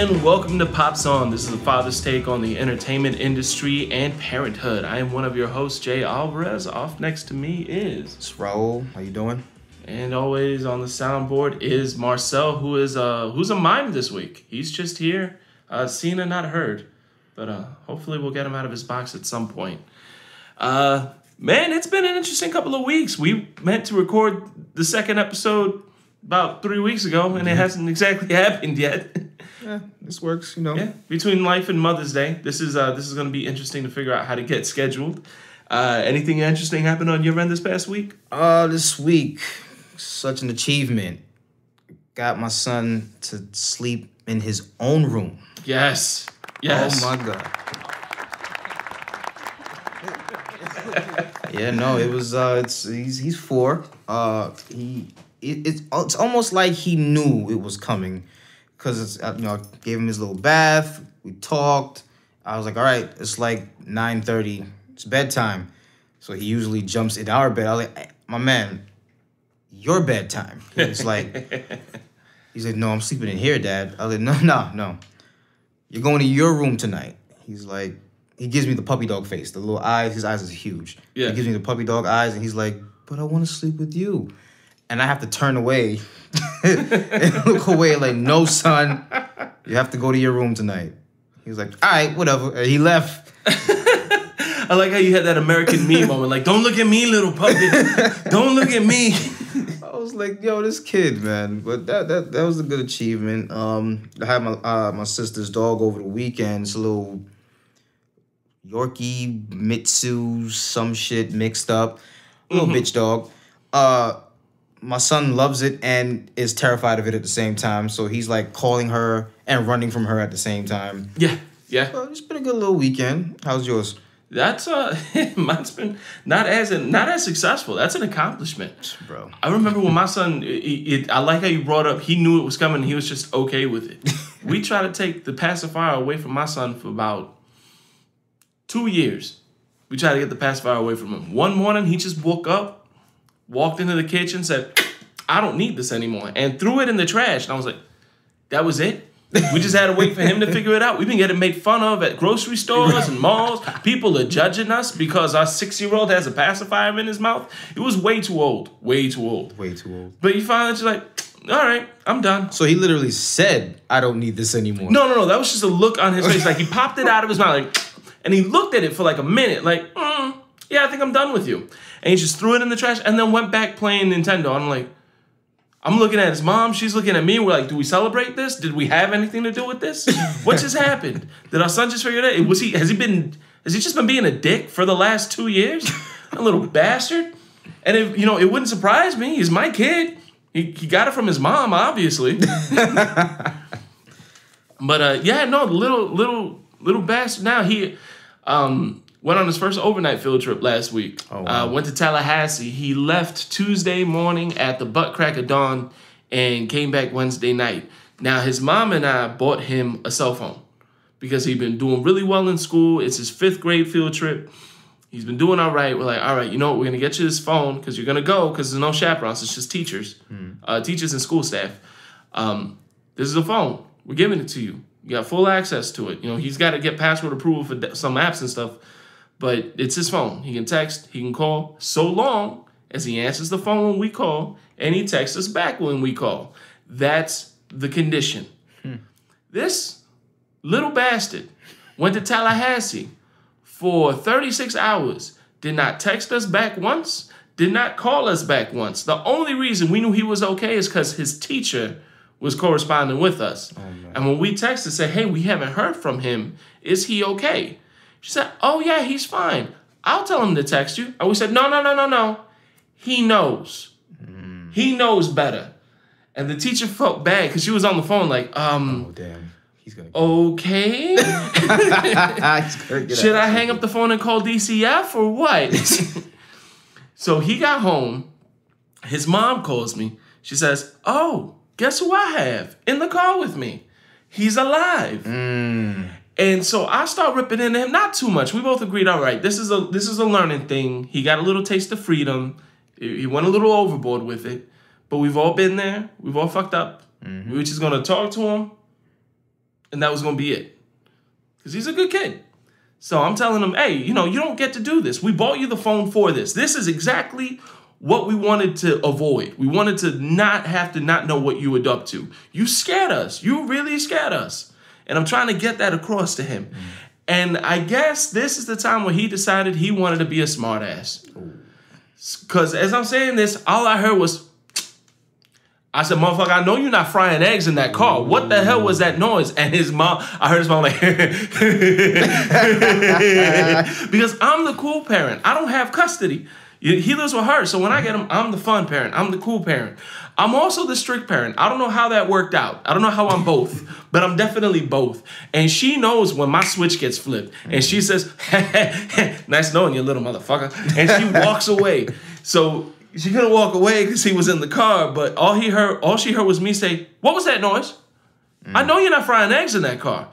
and welcome to Pops On. This is a father's take on the entertainment industry and parenthood. I am one of your hosts, Jay Alvarez. Off next to me is... It's Raul. How you doing? And always on the soundboard is Marcel, who's a mime this week. He's just here, seen and not heard. But hopefully we'll get him out of his box at some point. Man, it's been an interesting couple of weeks. We meant to record the second episode about 3 weeks ago, and it hasn't exactly happened yet. Yeah, this works, you know. Yeah, between life and Mother's Day, this is going to be interesting to figure out how to get scheduled. Anything interesting happened on your end this past week? This week, such an achievement. Got my son to sleep in his own room. Yes. Oh my God. Yeah, no, it was. He's 4. It's almost like he knew it was coming, because I gave him his little bath. We talked. I was like, all right, it's like 9:30. It's bedtime. So he usually jumps in our bed. I was like, hey, my man, your bedtime. He's like, no, I'm sleeping in here, Dad. I was like, no. You're going to your room tonight. He's like, he gives me the puppy dog face, the little eyes. His eyes are huge. Yeah. He gives me the puppy dog eyes, and he's like, but I want to sleep with you. And I have to turn away and look away like, no, son, you have to go to your room tonight. He was like, all right, whatever. And he left. I like how you had that American meme moment, like, don't look at me, little puppy. Don't look at me. I was like, yo, this kid, man. But that was a good achievement. I had my sister's dog over the weekend. It's a little Yorkie, Mitsu, some shit mixed up. A little bitch dog. My son loves it and is terrified of it at the same time. So he's like calling her and running from her at the same time. Yeah. Well, it's been a good little weekend. How's yours? That's mine's been not as successful. That's an accomplishment, bro. I remember when my son. I like how you brought up. He knew it was coming. And he was just okay with it. We tried to take the pacifier away from my son for about 2 years. We tried to get the pacifier away from him. One morning, he just woke up. Walked into the kitchen, said, I don't need this anymore, and threw it in the trash. And I was like, that was it? We just had to wait for him to figure it out. We've been getting made fun of at grocery stores and malls. People are judging us because our 6-year-old has a pacifier in his mouth. It was way too old. Way too old. But you finally just like, all right, I'm done. So he literally said, I don't need this anymore. No. That was just a look on his face. Like, he popped it out of his mouth, like, and he looked at it for like a minute, like, yeah, I think I'm done with you. And he just threw it in the trash and then went back playing Nintendo. I'm looking at his mom. She's looking at me. We're like, do we celebrate this? Did we have anything to do with this? What just happened? Did our son just figure it out? Has he just been being a dick for the last 2 years? A little bastard. And it wouldn't surprise me. He's my kid. He got it from his mom, obviously. But little bastard. Now he went on his first overnight field trip last week. Oh, wow. Went to Tallahassee. He left Tuesday morning at the butt crack of dawn and came back Wednesday night. Now, his mom and I bought him a cell phone because he'd been doing really well in school. It's his 5th grade field trip. He's been doing all right. We're like, all right, you know what? We're going to get you this phone because you're going to go because there's no chaperones. It's just teachers, teachers and school staff. This is a phone. We're giving it to you. You got full access to it. He's got to get password approval for some apps and stuff. But it's his phone. He can text, he can call, so long as he answers the phone when we call and he texts us back when we call. That's the condition. This little bastard went to Tallahassee for 36 hours, did not text us back once, did not call us back once. The only reason we knew he was okay is because his teacher was corresponding with us. Oh, and when we texted, said, hey, we haven't heard from him. Is he okay? She said, oh, yeah, he's fine. I'll tell him to text you. And we said, no. He knows. He knows better. And the teacher felt bad because she was on the phone like, oh, damn. He's gonna okay. Should I hang up the phone and call DCF or what? So he got home. His mom calls me. She says, oh, guess who I have in the car with me? He's alive. And so I start ripping into him, not too much. We both agreed, all right, this is a learning thing. He got a little taste of freedom. He went a little overboard with it. But we've all been there. We've all fucked up. We were just going to talk to him And that was going to be it. Because he's a good kid. So I'm telling him, hey, you don't get to do this. We bought you the phone for this. This is exactly what we wanted to avoid. We wanted to not have to not know what you were up to. You scared us. You really scared us. And I'm trying to get that across to him. And I guess this is the time where he decided he wanted to be a smartass. Because as I'm saying this, all I heard was, I said, motherfucker, I know you're not frying eggs in that car. What the hell was that noise? And I heard his mom like, because I'm the cool parent. I don't have custody. He lives with her. So when I get him, I'm the fun parent. I'm the cool parent. I'm also the strict parent. I don't know how that worked out. I don't know how I'm both, but I'm definitely both. And she knows when my switch gets flipped. And she says, nice knowing you, little motherfucker. And she walks away. So she couldn't walk away because he was in the car, but all she heard was me say, what was that noise? I know you're not frying eggs in that car.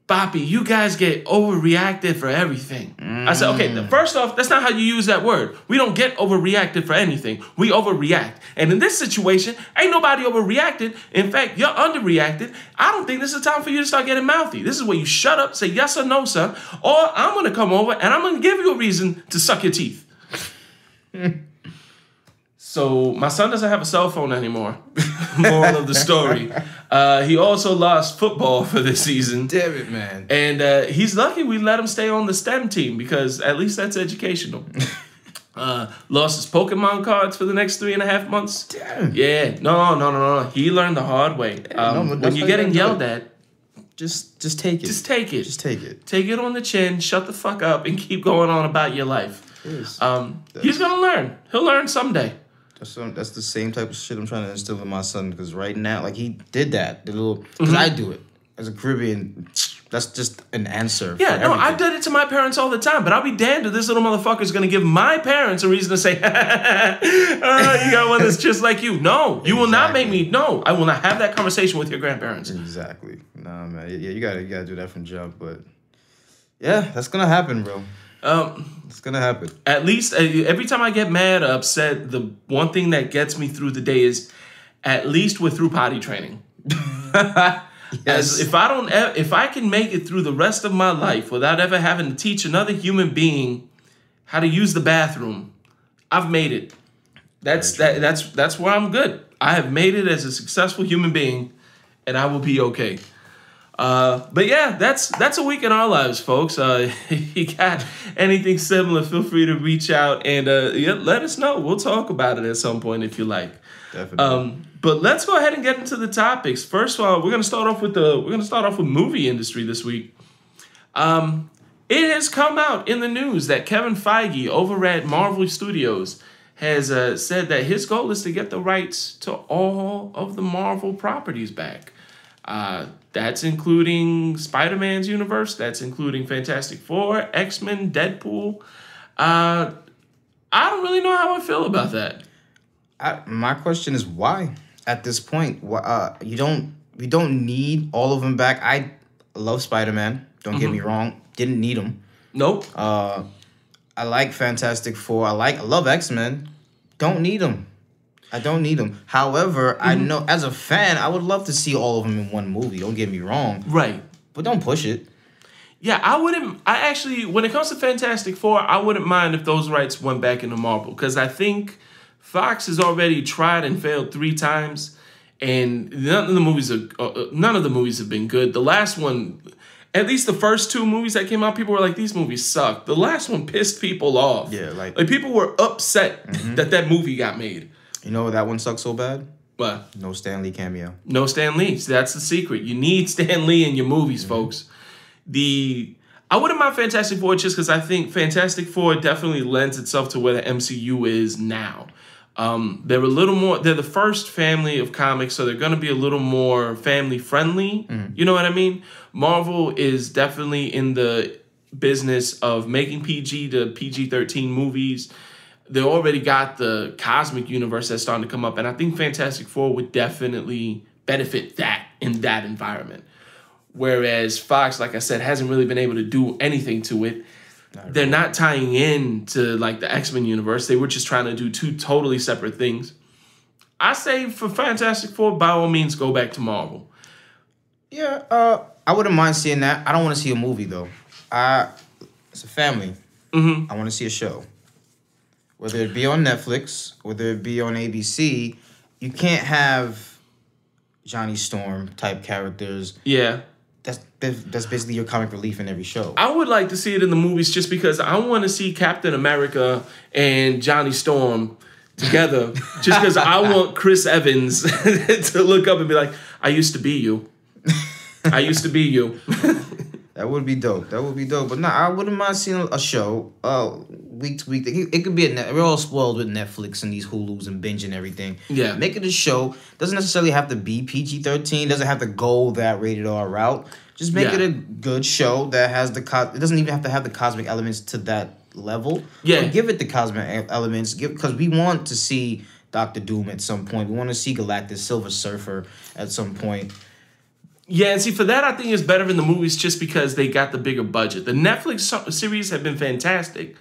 Boppy, you guys get overreacted for everything. I said, okay, first off, that's not how you use that word. We don't get overreacted for anything. We overreact. And in this situation, ain't nobody overreacted. In fact, you're underreacted. I don't think this is the time for you to start getting mouthy. This is where you shut up, say yes or no, sir, or I'm going to come over and I'm going to give you a reason to suck your teeth. So my son doesn't have a cell phone anymore. Moral of the story. He also lost football for this season. Damn it, man. And he's lucky we let him stay on the STEM team because at least that's educational. Lost his Pokemon cards for the next 3.5 months. Damn. Yeah. No. He learned the hard way. When you're getting yelled at, just take it. Just take it. Just take it. Take it on the chin, shut the fuck up, and keep going on about your life. He's gonna learn. He'll learn someday. That's the same type of shit I'm trying to instill in my son because right now, like he did that. Because I do it as a Caribbean. That's just an answer. Yeah, no, I did it to my parents all the time. But I'll be damned if this little motherfucker's gonna give my parents a reason to say, you got one that's just like you. No, you will not make me. No, I will not have that conversation with your grandparents. Exactly. Nah, man. Yeah, you gotta do that from jump. But yeah, that's gonna happen, bro. It's gonna happen. At least every time I get mad or upset, the one thing that gets me through the day is at least we're through potty training. Yes. If I can make it through the rest of my life without ever having to teach another human being how to use the bathroom, I've made it. That's where I'm good. I have made it as a successful human being, and I will be okay. But yeah, that's a week in our lives, folks. If you got anything similar, feel free to reach out and let us know. We'll talk about it at some point if you like. Definitely. But let's go ahead and get into the topics. First of all, we're gonna start off with movie industry this week. It has come out in the news that Kevin Feige over at Marvel Studios has said that his goal is to get the rights to all of the Marvel properties back. That's including Spider-Man's universe. That's including Fantastic Four, X-Men, Deadpool. I don't really know how I feel about that. My question is why? At this point, you don't need all of them back. I love Spider-Man. Don't get me wrong. Didn't need him. Nope. I like Fantastic Four. I love X-Men. Don't need them. I don't need them. However, I know as a fan, I would love to see all of them in one movie. Don't get me wrong. Right. But don't push it. Yeah, I actually, when it comes to Fantastic Four, I wouldn't mind if those rights went back into Marvel. Because I think Fox has already tried and failed 3 times. And none of the movies have been good. The last one, at least the first 2 movies that came out, people were like, these movies suck. The last one pissed people off. Yeah, like people were upset that movie got made. You know that one sucks so bad? What? No Stan Lee cameo. No Stan Lee. See, that's the secret. You need Stan Lee in your movies, folks. I wouldn't mind Fantastic Four just because I think Fantastic Four definitely lends itself to where the MCU is now. They're the first family of comics, so they're going to be a little more family friendly. You know what I mean? Marvel is definitely in the business of making PG to PG-13 movies. They already got the cosmic universe that's starting to come up, and I think Fantastic Four would definitely benefit that in that environment. Whereas Fox, like I said, hasn't really been able to do anything to it. They're not tying in to like the X-Men universe. They were just trying to do 2 totally separate things. I say for Fantastic Four, by all means, go back to Marvel. Yeah, I wouldn't mind seeing that. I don't want to see a movie though. It's a family. Mm-hmm. I want to see a show, whether it be on Netflix, whether it be on ABC. You can't have Johnny Storm type characters. Yeah. That's basically your comic relief in every show. I would like to see it in the movies just because I want to see Captain America and Johnny Storm together. Just because I want Chris Evans to look up and be like, I used to be you. I used to be you. That would be dope. But no, I wouldn't mind seeing a show week to week. It could be we're all spoiled with Netflix and these Hulus and binging everything. Yeah. Make it a show. Doesn't necessarily have to be PG-13. Doesn't have to go that rated R route. Just make it a good show that has it doesn't even have to have the cosmic elements to that level. Yeah. But give it the cosmic elements. Because we want to see Doctor Doom at some point. We want to see Galactus, Silver Surfer at some point. Yeah, and see, for that, I think it's better in the movies just because they got the bigger budget. The Netflix series have been fantastic,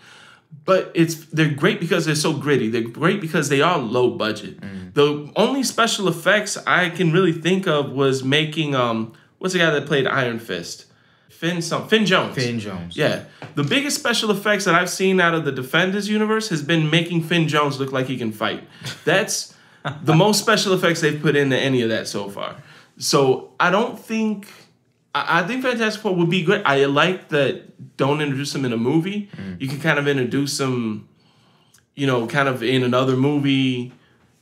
but they're great because they're so gritty. They're great because they are low budget. The only special effects I can really think of was making, what's the guy that played Iron Fist? Finn Jones. Finn Jones. Yeah. The biggest special effects that I've seen out of the Defenders universe has been making Finn Jones look like he can fight. That's the most special effects they've put into any of that so far. So I think Fantastic Four would be good. I like that don't introduce them in a movie. You can kind of introduce them, kind of in another movie,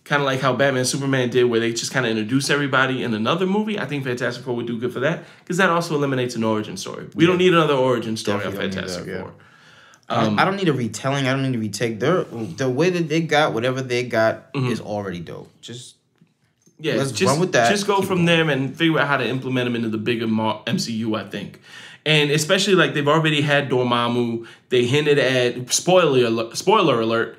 kind of like how Batman and Superman did, where they just kind of introduce everybody in another movie. I think Fantastic Four would do good for that because that also eliminates an origin story. We don't need another origin story on Fantastic Four. I don't need a retelling. I don't need a retake. The way that they got whatever they got is already dope. Let's run with that. Just go from there and figure out how to implement them into the bigger MCU, I think. And especially, like, they've already had Dormammu. They hinted at, spoiler alert,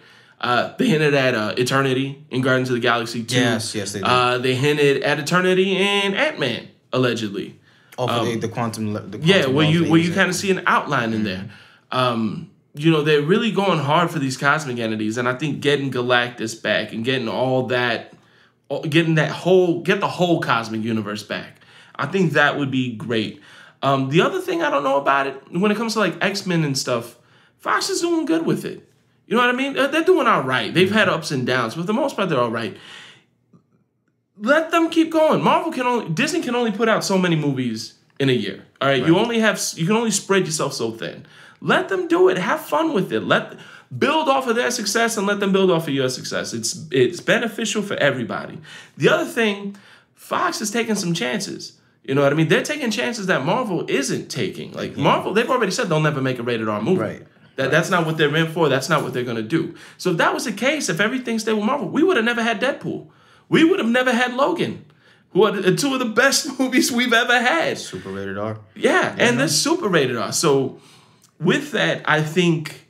they hinted at Eternity in Guardians of the Galaxy 2. Yes, they did. They hinted at Eternity in Ant-Man, allegedly. For the quantum where you kind of see an outline in there. They're really going hard for these cosmic entities, and I think getting Galactus back and getting all that, get the whole cosmic universe back, I think that would be great. The other thing I don't know about it, when it comes to like X-Men and stuff, Fox is doing good with it. You know what I mean? They're doing all right. They've had ups and downs, but for the most part, they're all right. Let them keep going. Disney can only put out so many movies in a year. All right, you can only spread yourself so thin. Let them do it. Have fun with it. Build off of their success and let them build off of your success. It's beneficial for everybody. The other thing, Fox is taking some chances. You know what I mean? They're taking chances that Marvel isn't taking. Like Marvel, they've already said they'll never make a rated R movie. Right. That's not what they're in for. That's not what they're going to do. So if that was the case, if everything stayed with Marvel, we would have never had Deadpool. We would have never had Logan, who are two of the best movies we've ever had. Super rated R. Yeah, and they're super rated R. So with that, I think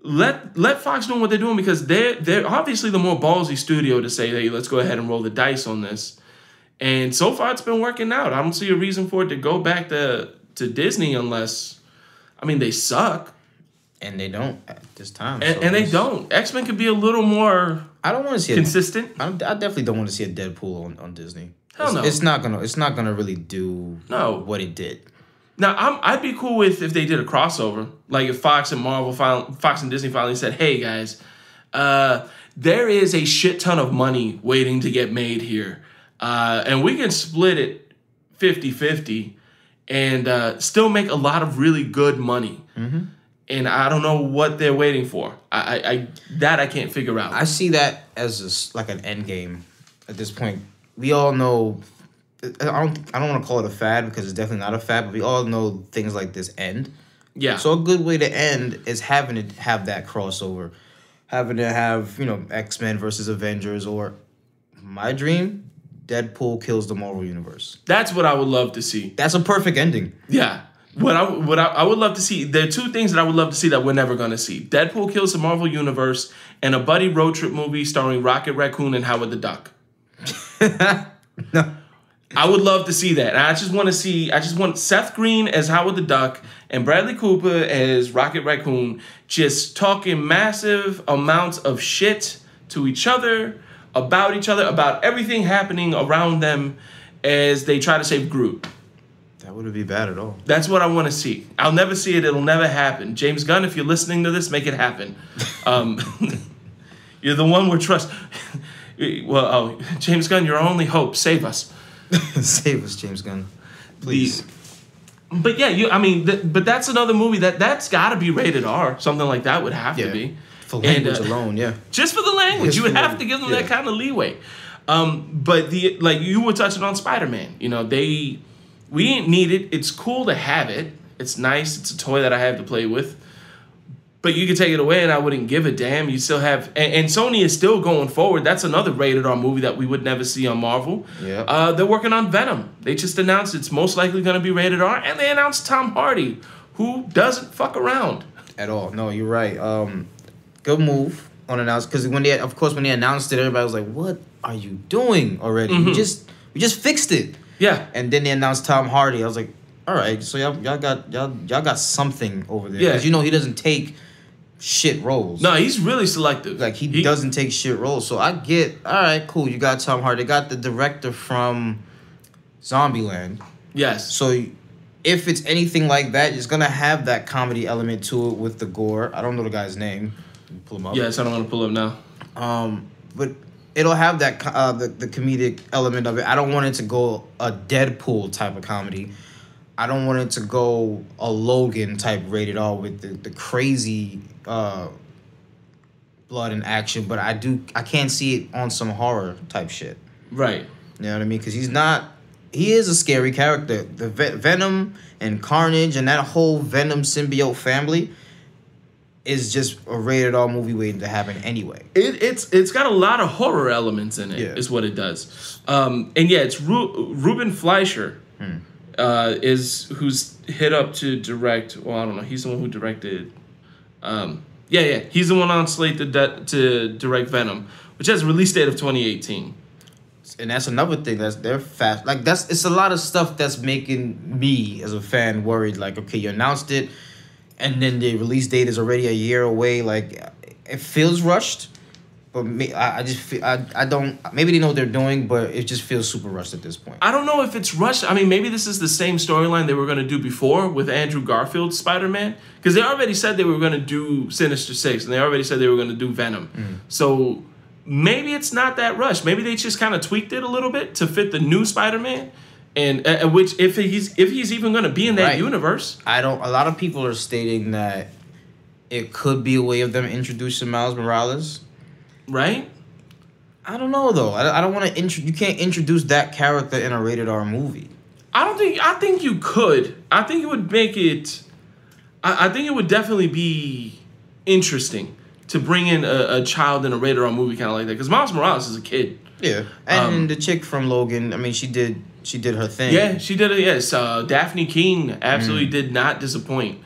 let Fox know what they're doing because they're obviously the more ballsy studio to say, hey, let's go ahead and roll the dice on this. And so far, it's been working out. I don't see a reason for it to go back to Disney unless, they suck. And they don't at this time. And they don't. X-Men could be a little more I don't want to see consistent. I definitely don't want to see a Deadpool on Disney. Hell no. It's not gonna really do what it did. Now, I'd be cool with if they did a crossover. Like if Fox and Disney finally said, hey, guys, there is a shit ton of money waiting to get made here. And we can split it 50-50 and still make a lot of really good money. Mm-hmm. And I don't know what they're waiting for. I can't figure out. I see that as like an end game at this point. We all know. I don't want to call it a fad because it's definitely not a fad, but we all know things like this end. Yeah. So a good way to end is having to have that crossover, having to have X-Men versus Avengers, or my dream, Deadpool kills the Marvel Universe. That's what I would love to see. That's a perfect ending. Yeah. What I would love to see, there are two things that I would love to see that we're never going to see. Deadpool kills the Marvel Universe and a buddy road trip movie starring Rocket Raccoon and Howard the Duck. No. I would love to see that. And I just want Seth Green as Howard the Duck and Bradley Cooper as Rocket Raccoon just talking massive amounts of shit to each other, about everything happening around them. as they try to save Groot. That wouldn't be bad at all. That's what I want to see. I'll never see it. It'll never happen. James Gunn, if you're listening to this, make it happen. You're the one we're trust. Well, James Gunn, your only hope. Save us. Save us, James Gunn. Please. But yeah, but that's another movie that's got to be rated R. Something like that would have to be. For language alone, yeah. Just for the language. You would have to give them that kind of leeway. But like you were touching on Spider-Man. We didn't need it. It's cool to have it. It's nice. It's a toy that I have to play with. But you could take it away and I wouldn't give a damn. You still have... And Sony is still going forward. That's another rated R movie that we would never see on Marvel. Yeah. They're working on Venom. They just announced it's most likely going to be rated R. And they announced Tom Hardy, who doesn't fuck around. At all. No, you're right. Good move on announced. Because when they announced it, everybody was like, what are you doing already? Mm-hmm. We just fixed it. Yeah. And then they announced Tom Hardy. I was like, all right, so y'all got something over there. Because he doesn't take shit roles. No, he's really selective. Like he doesn't take shit roles. So I get, all right, cool. You got Tom Hardy. They got the director from Zombieland. Yes. So if it's anything like that, it's gonna have that comedy element to it with the gore. I don't know the guy's name. Pull him up. Yes, I don't want to pull him now. But it'll have that the comedic element of it. I don't want it to go a Deadpool type of comedy. I don't want it to go a Logan type rated R with the crazy blood and action. But I can't see it on some horror type shit. Right. You know what I mean? Because he is a scary character. The Venom and Carnage and that whole Venom symbiote family is just a rated R movie waiting to happen anyway. It's got a lot of horror elements in it, is what it does. And yeah, it's Ruben Fleischer is who's hit up to direct. Well, I don't know. He's the one who directed. He's the one on slate to direct Venom, which has a release date of 2018. And that's another thing. They're fast. Like it's a lot of stuff that's making me as a fan worried. Like, okay, you announced it, and then the release date is already a year away. Like, it feels rushed. But I just feel I don't. Maybe they know what they're doing, but it just feels super rushed at this point. I don't know if it's rushed. I mean, maybe this is the same storyline they were going to do before with Andrew Garfield's Spider-Man, because they already said they were going to do Sinister Six, and they already said they were going to do Venom. So maybe it's not that rushed. Maybe they just kind of tweaked it a little bit to fit the new Spider-Man, and which if he's even going to be in that universe. A lot of people are stating that it could be a way of them introducing Miles Morales. Right? I don't know though. I don't want to you can't introduce that character in a rated R movie. I think you could. I think it would make it. I think it would definitely be interesting to bring in a child in a rated R movie kind of like that, because Miles Morales is a kid. Yeah, and the chick from Logan. I mean, she did her thing. Yeah, she did it. Yes, Daphne Keane absolutely did not disappoint.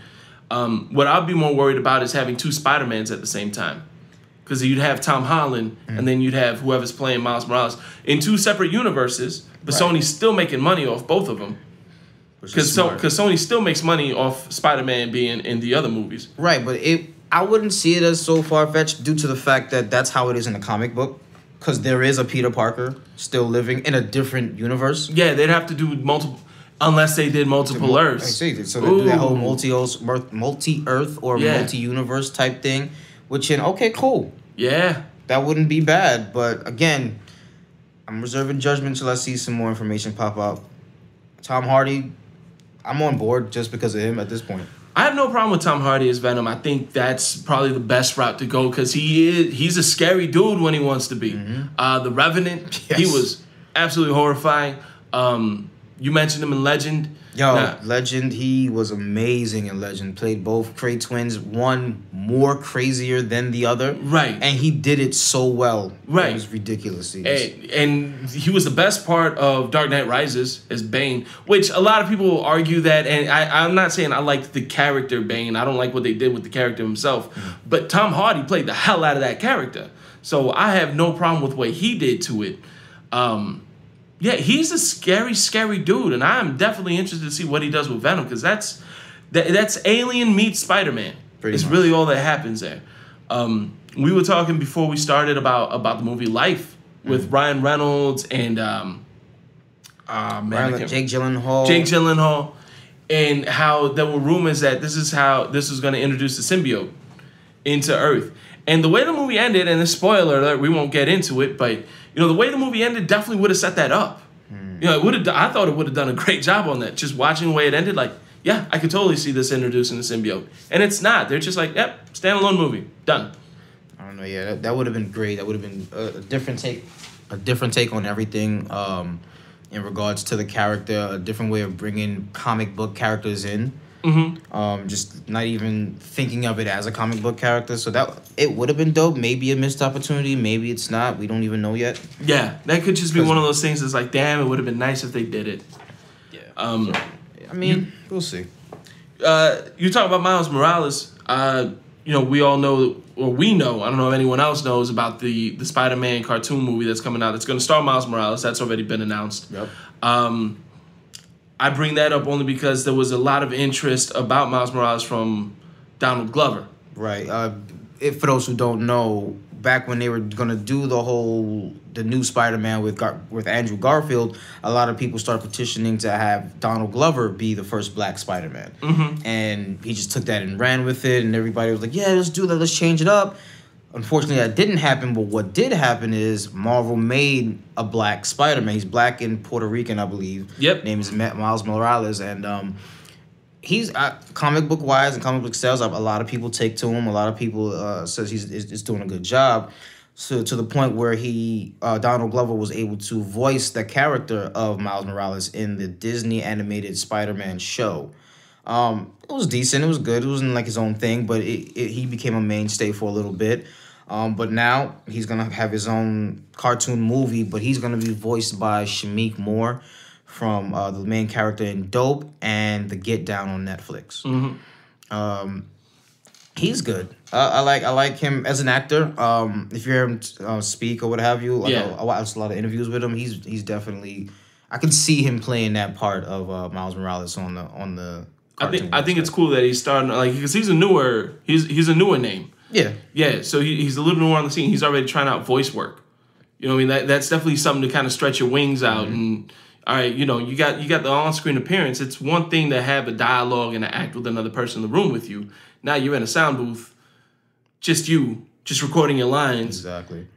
What I'd be more worried about is having two Spider-Mans at the same time. Because you'd have Tom Holland, and then you'd have whoever's playing Miles Morales in two separate universes, but Sony's still making money off both of them. Because Sony still makes money off Spider-Man being in the other movies. Right, but I wouldn't see it as so far-fetched due to the fact that that's how it is in the comic book. Because there is a Peter Parker still living in a different universe. Yeah, they'd have to do multiple... Unless they did multiple Earths. I see. So they do that whole multi-Earth or multi-universe type thing. Which okay, cool. Yeah. That wouldn't be bad. But again, I'm reserving judgment until I see some more information pop up. Tom Hardy, I'm on board just because of him at this point. I have no problem with Tom Hardy as Venom. I think that's probably the best route to go because he's a scary dude when he wants to be. The Revenant, he was absolutely horrifying. You mentioned him in Legend. Legend, he was amazing in Legend. Played both Cray twins, one more crazier than the other. Right. And he did it so well. Right. It was ridiculous. And he was the best part of Dark Knight Rises as Bane, which a lot of people will argue that, and I'm not saying I liked the character Bane. I don't like what they did with the character himself. But Tom Hardy played the hell out of that character. So I have no problem with what he did to it. Yeah, he's a scary, scary dude, and I'm definitely interested to see what he does with Venom, because that's Alien meets Spider-Man. It's really all that happens there. We were talking before we started about the movie Life with Ryan Reynolds and Man, Jake Gyllenhaal. Jake Gyllenhaal, and how there were rumors that this is how this was going to introduce the symbiote into Earth. And the way the movie ended, and a spoiler alert, we won't get into it, but the way the movie ended definitely would have set that up. It would have. I thought it would have done a great job on that. Just watching the way it ended, like, yeah, I could totally see this introducing the symbiote. And it's not. They're just like, yep, standalone movie, done. I don't know. Yeah, that would have been great. That would have been a different take on everything. In regards to the character, a different way of bringing comic book characters in. Just not even thinking of it as a comic book character. So that it would have been dope. Maybe a missed opportunity. Maybe it's not. We don't even know yet. Yeah, that could just be one of those things that's like, damn, it would have been nice if they did it. Yeah. I mean, we'll see. You talk about Miles Morales. We all know, or we know, I don't know if anyone else knows about the Spider-Man cartoon movie that's coming out. It's going to star Miles Morales. That's already been announced. Yep. I bring that up only because there was a lot of interest about Miles Morales from Donald Glover. Right. For those who don't know, back when they were going to do the new Spider-Man with Andrew Garfield, a lot of people started petitioning to have Donald Glover be the first black Spider-Man. And he just took that and ran with it, and everybody was like, yeah, let's do that, let's change it up. Unfortunately, that didn't happen, but what did happen is Marvel made a black Spider-Man. He's black and Puerto Rican, I believe. Yep. Name is Miles Morales, and he's comic book wise and comic book sales. A lot of people take to him. A lot of people says he's doing a good job. So to the point where Donald Glover was able to voice the character of Miles Morales in the Disney animated Spider-Man show. It was decent. It was good. It wasn't like his own thing, but he became a mainstay for a little bit. But now he's going to have his own cartoon movie, but he's going to be voiced by Shameik Moore from the main character in Dope and The Get Down on Netflix. He's good. I like him as an actor. If you hear him speak or what have you, I watched a lot of interviews with him. He's definitely. I can see him playing that part of Miles Morales on the. I think it's cool that he's starting because he's a newer name. Yeah. Yeah. So he's a little newer on the scene. He's already trying out voice work. You know what I mean? That's definitely something to kind of stretch your wings out and. All right, you got the on-screen appearance. It's one thing to have a dialogue and to act with another person in the room with you. Now you're in a sound booth, just recording your lines. Exactly.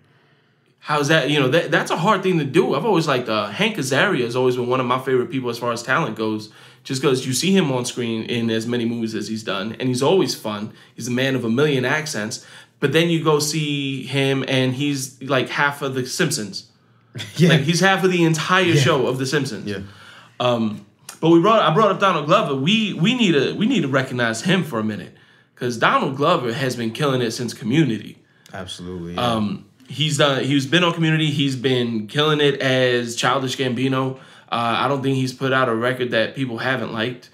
How's that? That's a hard thing to do. I've always liked Hank Azaria has always been one of my favorite people as far as talent goes. Just because you see him on screen in as many movies as he's done, and he's always fun. He's a man of a million accents. But then you go see him, and he's like half of The Simpsons. Yeah. Like he's half of the entire show of The Simpsons. Yeah. But I brought up Donald Glover. We need to recognize him for a minute because Donald Glover has been killing it since Community. Absolutely. Yeah. He's been on Community. He's been killing it as Childish Gambino. I don't think he's put out a record that people haven't liked.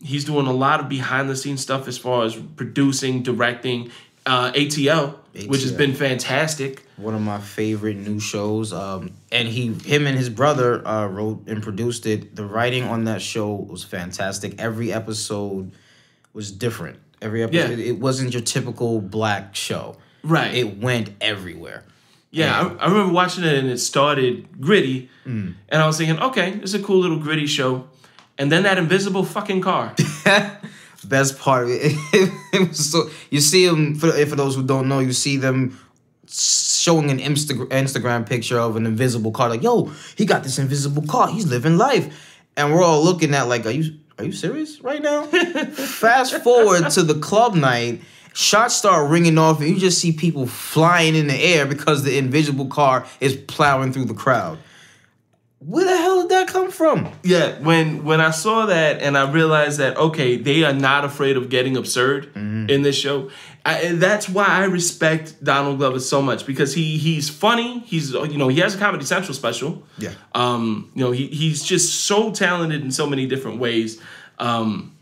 He's doing a lot of behind the scenes stuff as far as producing, directing. ATL, which has been fantastic. One of my favorite new shows. And him and his brother wrote and produced it. The writing on that show was fantastic. Every episode was different. Every episode, it wasn't your typical black show. Right. It went everywhere. Yeah, I remember watching it and it started gritty. And I was thinking, okay, it's a cool little gritty show. And then that invisible fucking car. Best part, it was so you see them for those who don't know, you see them showing an Instagram picture of an invisible car, like, yo, he got this invisible car, he's living life, and we're all looking at like, are you serious right now? Fast forward to the club night, shots start ringing off, and you just see people flying in the air because the invisible car is plowing through the crowd. Where the hell did that come from? Yeah, when I saw that and I realized that, okay, they are not afraid of getting absurd in this show. That's why I respect Donald Glover so much because he's funny. He has a Comedy Central special. Yeah. He's just so talented in so many different ways. And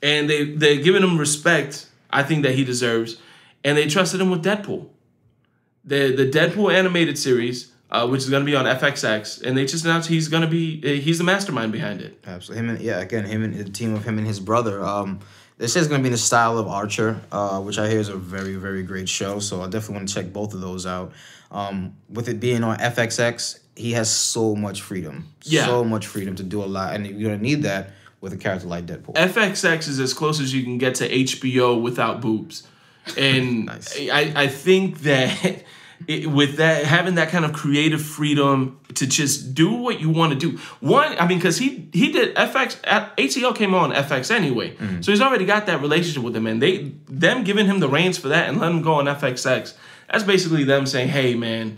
they're giving him respect, I think, that he deserves. And they trusted him with Deadpool. The Deadpool animated series, which is going to be on FXX, and they just announced he's the mastermind behind it. Absolutely. Him and the team of him and his brother. This is going to be in the style of Archer, which I hear is a very, very great show, so I definitely want to check both of those out. With it being on FXX, he has so much freedom. Yeah. So much freedom to do a lot. And you're going to need that with a character like Deadpool. FXX is as close as you can get to HBO without boobs. And Nice. I think that with that, having that kind of creative freedom to just do what you want to do. One, I mean, because he did FX, ATL came on FX anyway. So he's already got that relationship with him. And them giving him the reins for that and letting him go on FXX, that's basically them saying, hey, man,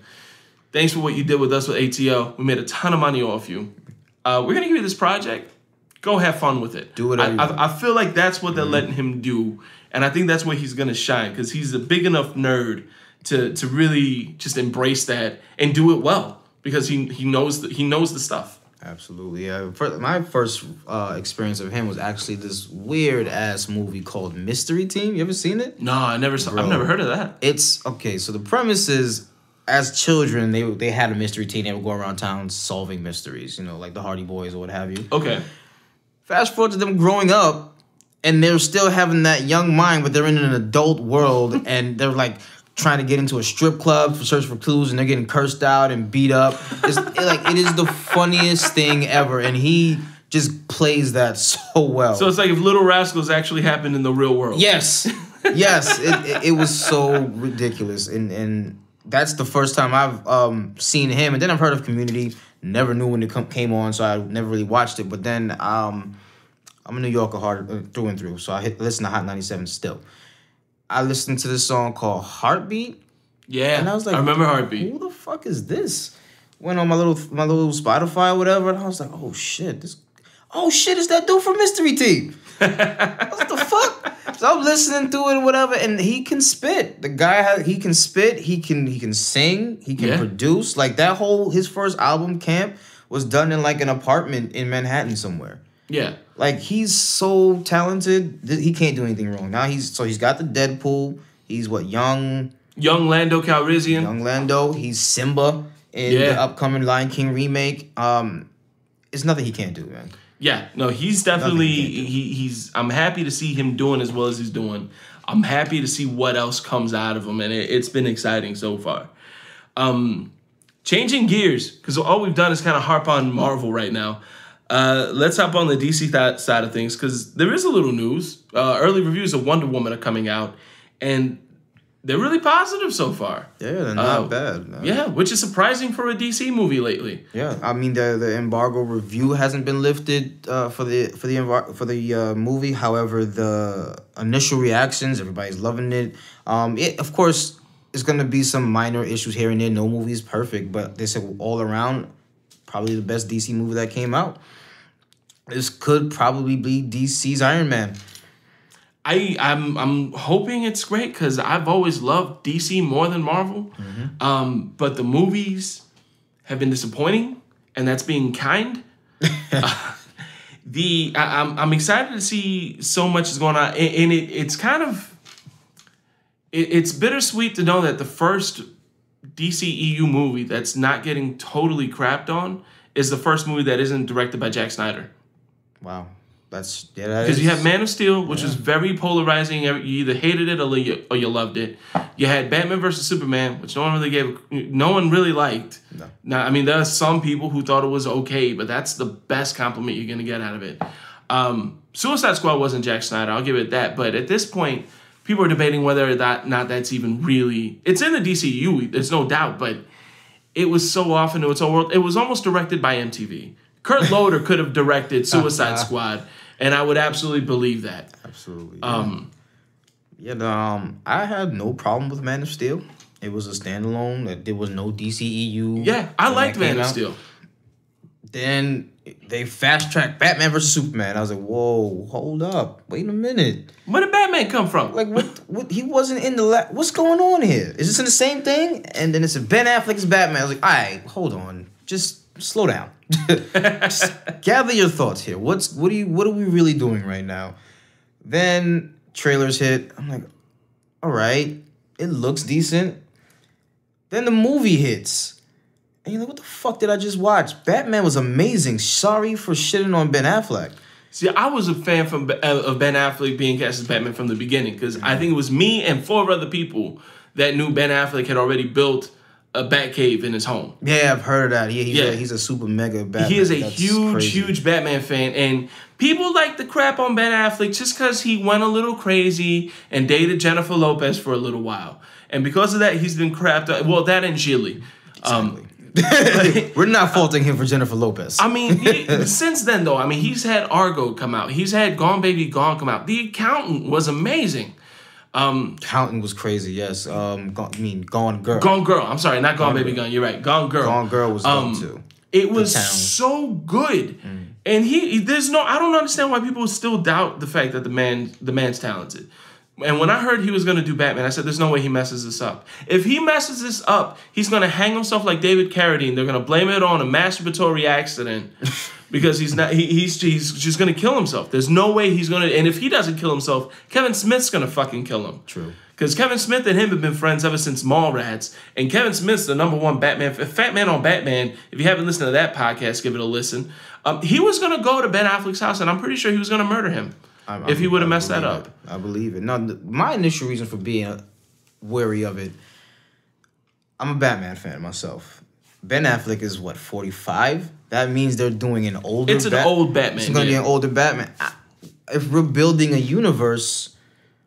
thanks for what you did with us with ATL. We made a ton of money off you. We're going to give you this project. Go have fun with it. Do whatever you want. I feel like that's what they're letting him do. And I think that's where he's going to shine because he's a big enough nerd to really just embrace that and do it well because he knows the stuff. Absolutely. Yeah. My first experience of him was actually this weird-ass movie called Mystery Team. You ever seen it? No, I've never heard of that. It's, okay, so the premise is, as children, they had a mystery team. They would go around town solving mysteries, like the Hardy Boys or what have you. Okay. Fast forward to them growing up, and they're still having that young mind, but they're in an adult world, and they're like trying to get into a strip club for search for clues, and they're getting cursed out and beat up. It is the funniest thing ever, and he just plays that so well. So it's like if Little Rascals actually happened in the real world. Yes, yes, it was so ridiculous, and that's the first time I've seen him, and then I've heard of Community. Never knew when it came on, so I never really watched it. But then I'm a New Yorker hard through and through, so I listen to Hot 97 still. I listened to this song called Heartbeat. Yeah, and I was like, I remember Heartbeat. Who the fuck is this? Went on my little Spotify or whatever, and I was like, oh shit, it's that dude from Mystery Team. What the fuck? So I'm listening to it or whatever, and he can spit. The guy, he can spit, he can sing, he can produce. Like his first album, Camp, was done in like an apartment in Manhattan somewhere. Yeah. Like he's so talented, he can't do anything wrong. Now he's got the Deadpool. He's young Lando Calrissian. Young Lando. He's Simba in the upcoming Lion King remake. It's nothing he can't do, man. Yeah, no, he's definitely he's. I'm happy to see him doing as well as he's doing. I'm happy to see what else comes out of him, and it's been exciting so far. Changing gears because all we've done is kind of harp on Marvel right now. Let's hop on the DC side of things because there is a little news. Early reviews of Wonder Woman are coming out, and they're really positive so far. Yeah, they're not bad. No. Yeah, which is surprising for a DC movie lately. Yeah, I mean the embargo review hasn't been lifted for the movie. However, the initial reactions, everybody's loving it. Of course, it's gonna be some minor issues here and there. No movie is perfect, but they said all around, probably the best DC movie that came out. This could probably be DC's Iron Man. I'm hoping it's great because I've always loved DC more than Marvel. Mm-hmm. But the movies have been disappointing, and that's being kind. I'm excited to see so much is going on, and it's kind of it's bittersweet to know that the first DCEU movie that's not getting totally crapped on is the first movie that isn't directed by Zack Snyder. Wow. Because you have Man of Steel, which was very polarizing. You either hated it or you loved it. You had Batman vs. Superman, which no one really liked. No. Now, I mean, there are some people who thought it was okay, but that's the best compliment you're gonna get out of it. Suicide Squad wasn't Zack Snyder, I'll give it that. But at this point, people are debating whether or not that's even really. It's in the DCU, there's no doubt, but it was so off into its own world. It was almost directed by MTV. Kurt Loder could have directed Suicide Squad. And I would absolutely believe that. Absolutely. Yeah. I had no problem with Man of Steel. It was a standalone. There was no DCEU. Yeah, I liked Man of Steel. Then they fast-tracked Batman vs. Superman. I was like, whoa, hold up. Wait a minute. Where did Batman come from? Like, what? He wasn't in the... What's going on here? Is this in the same thing? And then it's Ben Affleck's Batman. I was like, all right, hold on. Just slow down. Just gather your thoughts here. What are we really doing right now? Then trailers hit. I'm like, all right, it looks decent. Then the movie hits. And you're like, what the fuck did I just watch? Batman was amazing. Sorry for shitting on Ben Affleck. See, I was a fan of Ben Affleck being cast as Batman from the beginning because I think it was me and 4 other people that knew Ben Affleck had already built a Batcave in his home. Yeah, I've heard of that. He's a super mega Batman. He is a huge Batman fan, and people like to crap on Ben Affleck just because he went a little crazy and dated Jennifer Lopez for a little while, and because of that, he's been crapped on. Well, that and Gilly. Exactly. We're not faulting him for Jennifer Lopez. I mean, since then though, I mean, he's had Argo come out. He's had Gone Baby Gone come out. The Accountant was amazing. Accountant was crazy. Yes. Gone Girl. Gone Girl. I'm sorry, not Gone Baby Gone. You're right. Gone Girl. Gone Girl was good too. It was so good, and I don't understand why people still doubt the fact that the man's talented. And when I heard he was going to do Batman, I said, there's no way he messes this up. If he messes this up, he's going to hang himself like David Carradine. They're going to blame it on a masturbatory accident because he's just going to kill himself. There's no way he's going to. And if he doesn't kill himself, Kevin Smith's going to fucking kill him. True. Because Kevin Smith and him have been friends ever since Mallrats. And Kevin Smith's the #1 Batman. Fat Man on Batman, if you haven't listened to that podcast, give it a listen. He was going to go to Ben Affleck's house, and I'm pretty sure he was going to murder him. If he would have messed that up. I believe it. No, my initial reason for being wary of it, I'm a Batman fan myself. Ben Affleck is, 45? That means they're doing an older It's an old Batman. It's going to be an older Batman. If we're building a universe,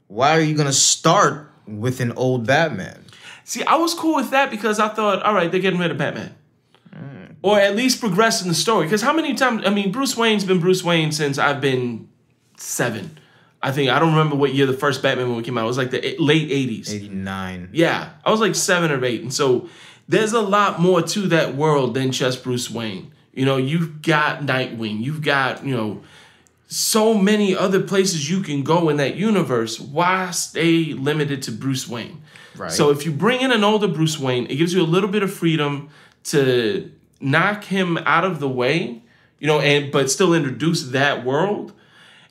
why are you going to start with an old Batman? See, I was cool with that because I thought, all right, they're getting rid of Batman. Or at least progressing the story. Because how many times... I mean, Bruce Wayne's been Bruce Wayne since I've been 7. I don't remember what year the first Batman movie came out. It was like the late 80s. 89. Yeah. I was like 7 or 8. And so there's a lot more to that world than just Bruce Wayne. You know, you've got Nightwing. You've got, so many other places you can go in that universe. Why stay limited to Bruce Wayne? Right. So if you bring in an older Bruce Wayne, it gives you a little bit of freedom to knock him out of the way, but still introduce that world.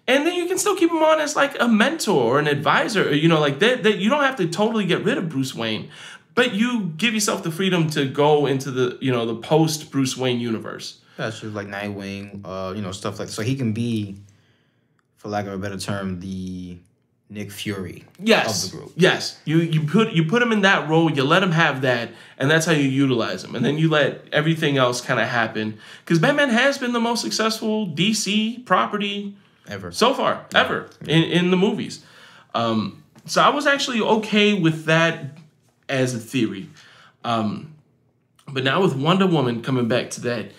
And then you can still keep him on as like a mentor or an advisor, like that. You don't have to totally get rid of Bruce Wayne, but you give yourself the freedom to go into the, the post Bruce Wayne universe. That's just like Nightwing, stuff like that. So he can be, for lack of a better term, the Nick Fury of the group. Yes. You put him in that role, you let him have that, and that's how you utilize him. And then you let everything else kind of happen. Because Batman has been the most successful DC property ever so far, ever in the movies. So I was actually okay with that as a theory. But now with Wonder Woman coming back to that,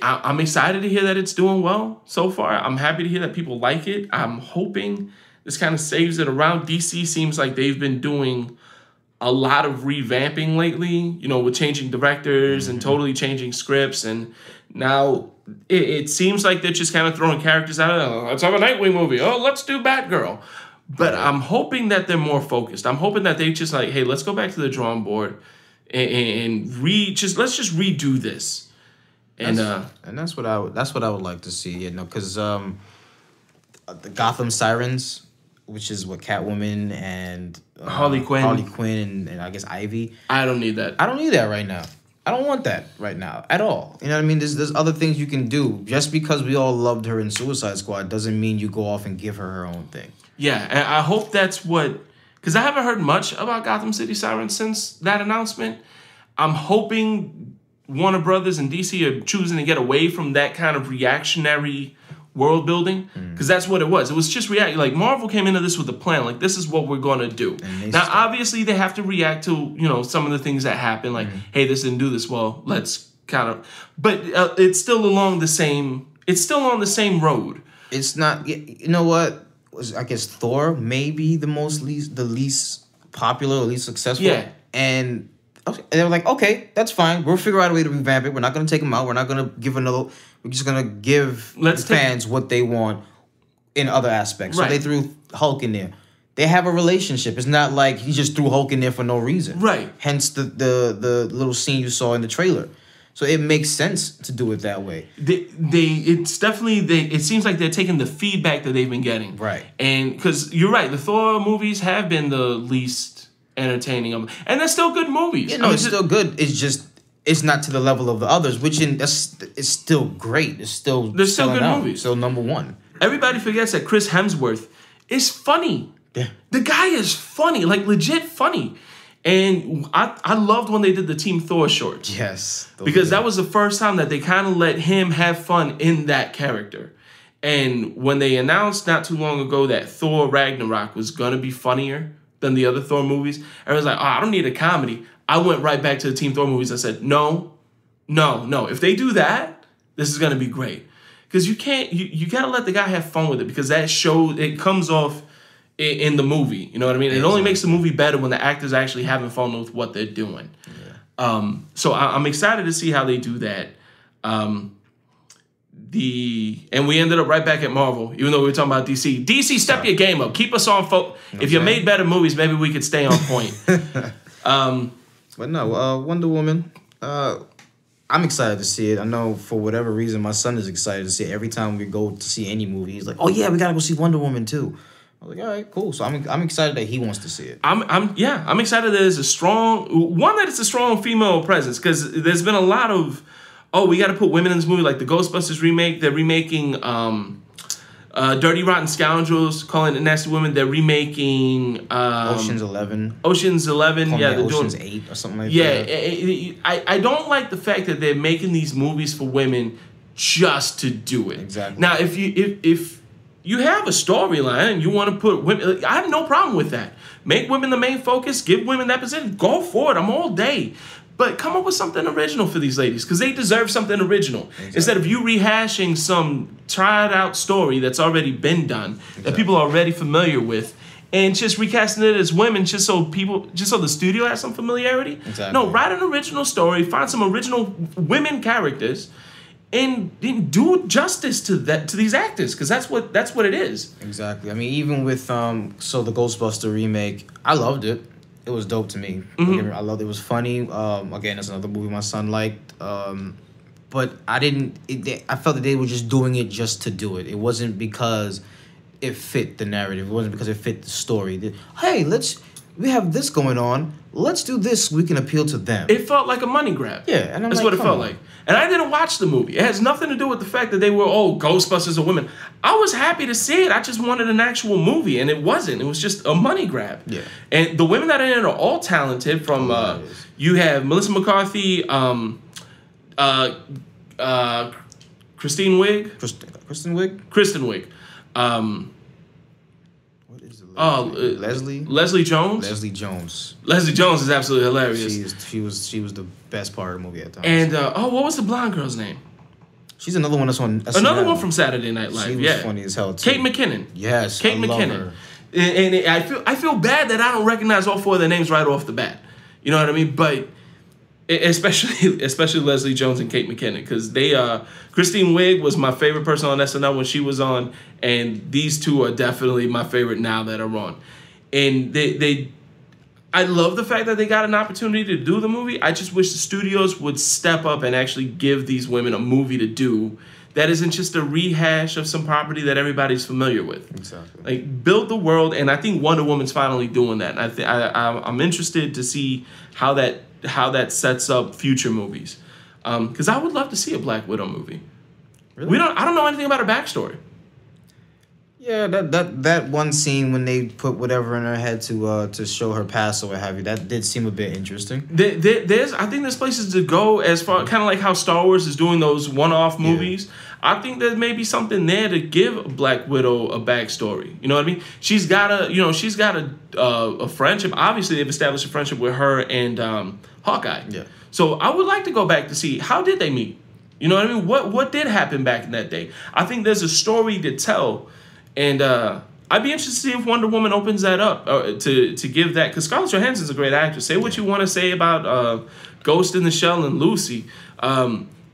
I'm excited to hear that it's doing well so far. I'm happy to hear that people like it. I'm hoping this kind of saves it around. DC seems like they've been doing a lot of revamping lately, with changing directors and totally changing scripts. And now it seems like they're just kind of throwing characters out. Oh, let's have a Nightwing movie. Oh, let's do Batgirl. But I'm hoping that they're more focused. I'm hoping that they just like, hey, let's go back to the drawing board and let's just redo this. And that's what I would like to see, because the Gotham Sirens, which is what Catwoman and Harley Quinn and I guess Ivy. I don't need that. I don't need that right now. I don't want that right now at all. You know what I mean? There's other things you can do. Just because we all loved her in Suicide Squad doesn't mean you go off and give her own thing. Yeah, and I hope that's because I haven't heard much about Gotham City Sirens since that announcement. I'm hoping Warner Brothers and DC are choosing to get away from that kind of reactionary world building, because that's what it was. It was just react. Like Marvel came into this with a plan. Like, this is what we're gonna do. Now, obviously, they have to react to some of the things that happen. Like, hey, this didn't do this well. Let's kind of. But it's still along the same. It's still on the same road. It's not. You know what? I guess Thor may be the least popular or least successful. Yeah. And they were like, okay, that's fine. We'll figure out a way to revamp it. We're not going to take them out. We're not going to give another. We're just going to give the fans what they want in other aspects. Right. So they threw Hulk in there. They have a relationship. It's not like he just threw Hulk in there for no reason. Right. Hence the little scene you saw in the trailer. So it makes sense to do it that way. It seems like they're taking the feedback that they've been getting. Right. And because you're right, the Thor movies have been the least entertaining of them. And they're still good movies. Yeah, no, it's still good. It's just, it's not to the level of the others, it's still great. They're still good out. movies. Still #1. Everybody forgets that Chris Hemsworth is funny. Yeah. The guy is funny, like legit funny. And I loved when they did the Team Thor shorts. Yes. Because that was the first time that they kind of let him have fun in that character. And when they announced not too long ago that Thor Ragnarok was going to be funnier than the other Thor movies, everyone's like, oh, I don't need a comedy. I went right back to the Team Thor movies. I said, no. If they do that, this is going to be great. Because you got to let the guy have fun with it, because that show, it comes off in the movie. You know what I mean? It only makes the movie better when the actors are actually having fun with what they're doing. Yeah. So I'm excited to see how they do that. And we ended up right back at Marvel, even though we were talking about DC. DC, step your game up. Keep us on focus. If you made better movies, maybe we could stay on point. But no, Wonder Woman. I'm excited to see it. I know for whatever reason, my son is excited to see it. Every time we go to see any movie, he's like, "Oh yeah, we gotta go see Wonder Woman too." I was like, "All right, cool." So I'm excited that he wants to see it. I'm excited that it's a strong female presence, because there's been a lot of, we got to put women in this movie, like the Ghostbusters remake. They're remaking Dirty Rotten Scoundrels, calling it Nasty Women. They're remaking Ocean's 11. Ocean's 11, yeah. They're Ocean's 8 or something like that. Yeah, I don't like the fact that they're making these movies for women just to do it. Exactly. Now, if you have a storyline and you want to put women, I have no problem with that. Make women the main focus, give women that position, go for it. I'm all day. But come up with something original for these ladies, because they deserve something original. Exactly. Instead of you rehashing some tried out story that's already been done, that people are already familiar with, and just recasting it as women just so the studio has some familiarity. Exactly. No, write an original story, find some original women characters, and do justice to these actors, because that's what it is. Exactly. I mean, even with the Ghostbuster remake, I loved it. It was dope to me. Mm-hmm. I loved it. It was funny. Again, that's another movie my son liked. But I felt that they were just doing it just to do it. It wasn't because it fit the narrative. It wasn't because it fit the story. Hey, we have this going on. Let's do this so we can appeal to them. It felt like a money grab. Yeah, and that's what it felt like. And I didn't watch the movie. It has nothing to do with the fact that they were, Ghostbusters are women. I was happy to see it. I just wanted an actual movie, and it wasn't. It was just a money grab. Yeah. And the women that are in it are all talented. From you have Melissa McCarthy, Kristen Wiig. Kristen Wiig. Leslie Jones. Leslie Jones. Leslie Jones is absolutely hilarious. She was the best part of the movie at times. And what was the blonde girl's name? She's another one that's on SNL. Another one from Saturday Night Live. She was funny as hell too. Kate McKinnon. Yes, Kate McKinnon. Her. And I feel bad that I don't recognize all four of their names right off the bat. You know what I mean? But especially Leslie Jones and Kate McKinnon, because Kristen Wiig was my favorite person on SNL when she was on, and these two are definitely my favorite now that are on. And I love the fact that they got an opportunity to do the movie. I just wish the studios would step up and actually give these women a movie to do that isn't just a rehash of some property that everybody's familiar with. Exactly. Like, build the world, and I think Wonder Woman's finally doing that. And I'm interested to see how that sets up future movies, because I would love to see a Black Widow movie. Really? I don't know anything about her backstory. Yeah, that one scene when they put whatever in her head to show her past or what have you, that did seem a bit interesting. I think there's places to go, as far kind of like how Star Wars is doing those one-off movies. Yeah. I think there may be something there to give Black Widow a backstory. You know what I mean? She's got a friendship. Obviously, they've established a friendship with her and Hawkeye. Yeah. So I would like to go back to see, how did they meet? You know what I mean? What did happen back in that day? I think there's a story to tell. And I'd be interested to see if Wonder Woman opens that up to give that, because Scarlett Johansson's a great actress. Say what you want to say about Ghost in the Shell and Lucy.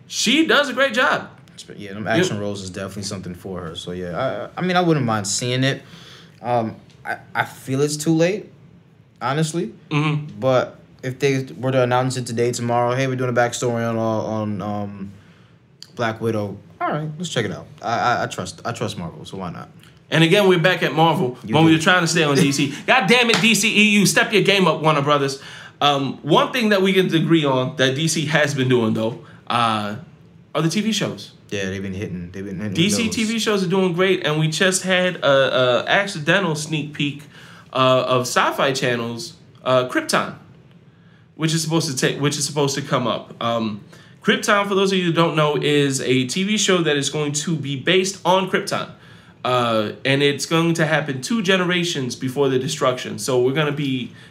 She does a great job. Yeah, them action roles is definitely something for her. So yeah, I mean, I wouldn't mind seeing it. I feel it's too late, honestly. Mm-hmm. But if they were to announce it today, tomorrow, hey, we're doing a backstory on Black Widow. All right, let's check it out. I trust Marvel, so why not? And again, we're back at Marvel we were trying to stay on DC. God damn it, DCEU, step your game up, Warner Brothers. One thing that we can agree on that DC has been doing, though, are the TV shows. Yeah, they've been hitting DC TV shows are doing great, and we just had a accidental sneak peek of Sci-Fi Channel's Krypton. which is supposed to come up. Krypton, for those of you who don't know, is a TV show that is going to be based on Krypton. And it's going to happen 2 generations before the destruction. So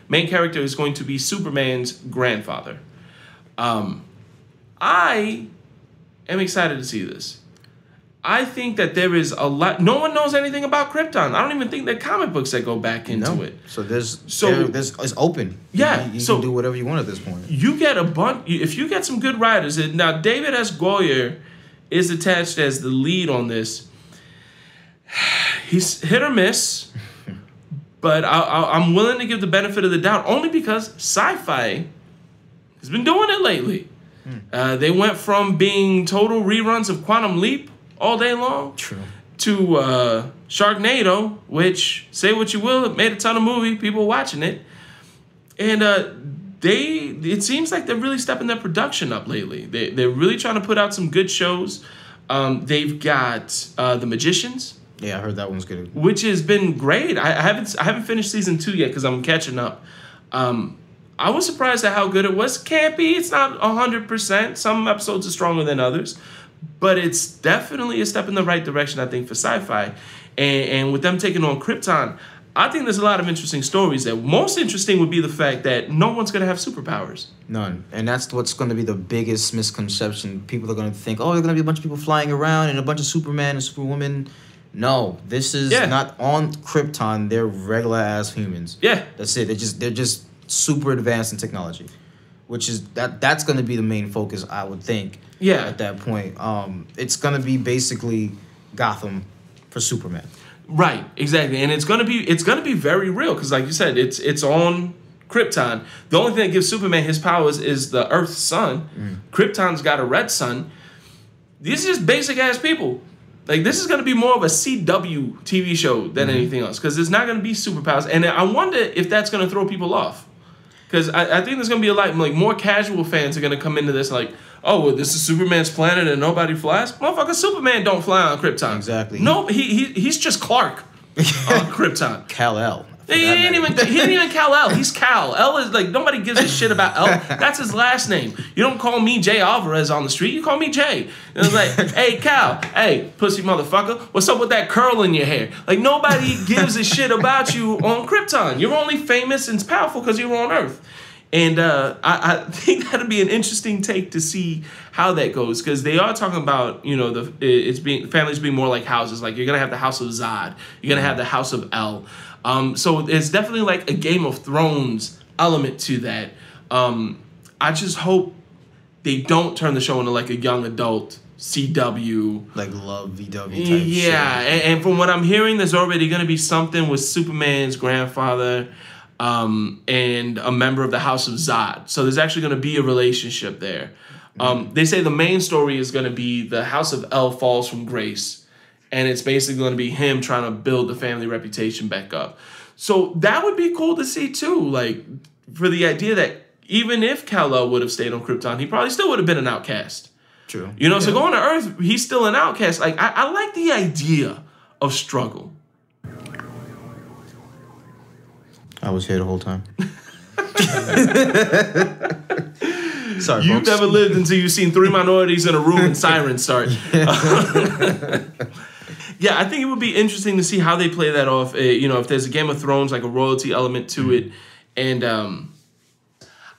main character is going to be Superman's grandfather. I am excited to see this. I think that there is a lot. No one knows anything about Krypton. I don't even think there are comic books that go back into it. So it's open. Yeah. You can do whatever you want at this point. You get a bunch. If you get some good writers, now David S. Goyer is attached as the lead on this. He's hit or miss, but I'm willing to give the benefit of the doubt only because Sci-Fi has been doing it lately. They went from being total reruns of Quantum Leap all day long to Sharknado, which, say what you will, it made a ton of movie, people watching it. And it seems like they're really stepping their production up lately. They're really trying to put out some good shows. They've got The Magicians. Yeah, I heard that one's good. Which has been great. I haven't finished season 2 yet because I'm catching up. I was surprised at how good it was. Campy, it's not 100%. Some episodes are stronger than others. But it's definitely a step in the right direction, I think, for Sci-Fi. And with them taking on Krypton, I think there's a lot of interesting stories there. Most interesting would be the fact that no one's going to have superpowers. None. And that's what's going to be the biggest misconception. People are going to think, oh, there's going to be a bunch of people flying around and a bunch of Superman and Superwoman. No, this is not on Krypton. They're regular-ass humans. Yeah. That's it. They're just super advanced in technology, which is that's going to be the main focus, I would think. Yeah. At that point, it's going to be basically Gotham for Superman. Right, exactly, and it's gonna be very real because, like you said, it's on Krypton. The only thing that gives Superman his powers is the Earth's sun. Krypton's got a red sun. These are just basic ass people. Like, this is gonna be more of a CW TV show than anything else because there's not gonna be superpowers, and I wonder if that's gonna throw people off. Because I think there's going to be a lot, like, more casual fans are going to come into this like, oh, well, this is Superman's planet and nobody flies? Motherfucker, Superman don't fly on Krypton. Exactly. No, he's just Clark on Krypton. Kal-El. He ain't even Kal-El. He's Kal. El is like, nobody gives a shit about El. That's his last name. You don't call me Jay Alvarez on the street. You call me Jay. And it's like, hey, Kal. Hey, pussy motherfucker. What's up with that curl in your hair? Like, nobody gives a shit about you on Krypton. You're only famous and powerful because you're on Earth. And I think that'd be an interesting take to see how that goes, because they are talking about, you know, families being more like houses. Like, you're gonna have the House of Zod. You're gonna have the House of El. So it's definitely like a Game of Thrones element to that. I just hope they don't turn the show into like a young adult CW. Like Love VW type shit. Yeah, and from what I'm hearing, there's already going to be something with Superman's grandfather and a member of the House of Zod. So there's actually going to be a relationship there. They say the main story is going to be the House of El falls from grace. And it's basically going to be him trying to build the family reputation back up. So that would be cool to see too. Like, for the idea that even if Kal-El would have stayed on Krypton, he probably still would have been an outcast. True. You know, so going to Earth, he's still an outcast. Like, I like the idea of struggle. I was here the whole time. Sorry, You've folks. never lived until you've seen 3 minorities in a room and sirens start. Yeah, I think it would be interesting to see how they play that off. You know, if there's a Game of Thrones, like a royalty element to it. And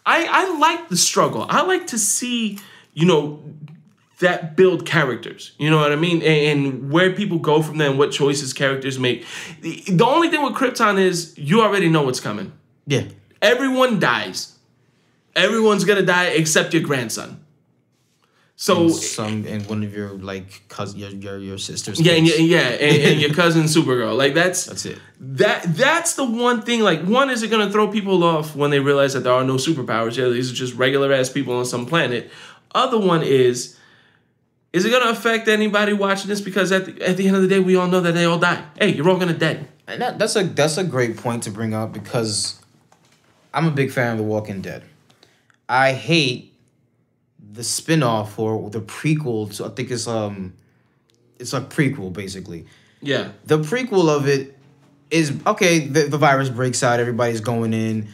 I like the struggle. I like to see, you know, that build characters. You know what I mean? And where people go from there and what choices characters make. The only thing with Krypton is you already know what's coming. Yeah. Everyone dies. Everyone's going to die except your grandson. So and one of your like cousin, your sister's yeah, kids. and your cousin Supergirl. Like that's it. That's the one thing. Like, one, is it gonna throw people off when they realize that there are no superpowers? Yeah, these are just regular ass people on some planet. Other one is it gonna affect anybody watching this? Because at the end of the day, we all know that they all die. Hey, you're all gonna dead. And that's a great point to bring up, because I'm a big fan of The Walking Dead. I hate the spin-off or the prequel to, I think it's a prequel basically. Yeah. The prequel of it is okay, the virus breaks out, everybody's going in.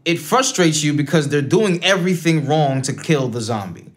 it frustrates you because they're doing everything wrong to kill the zombie.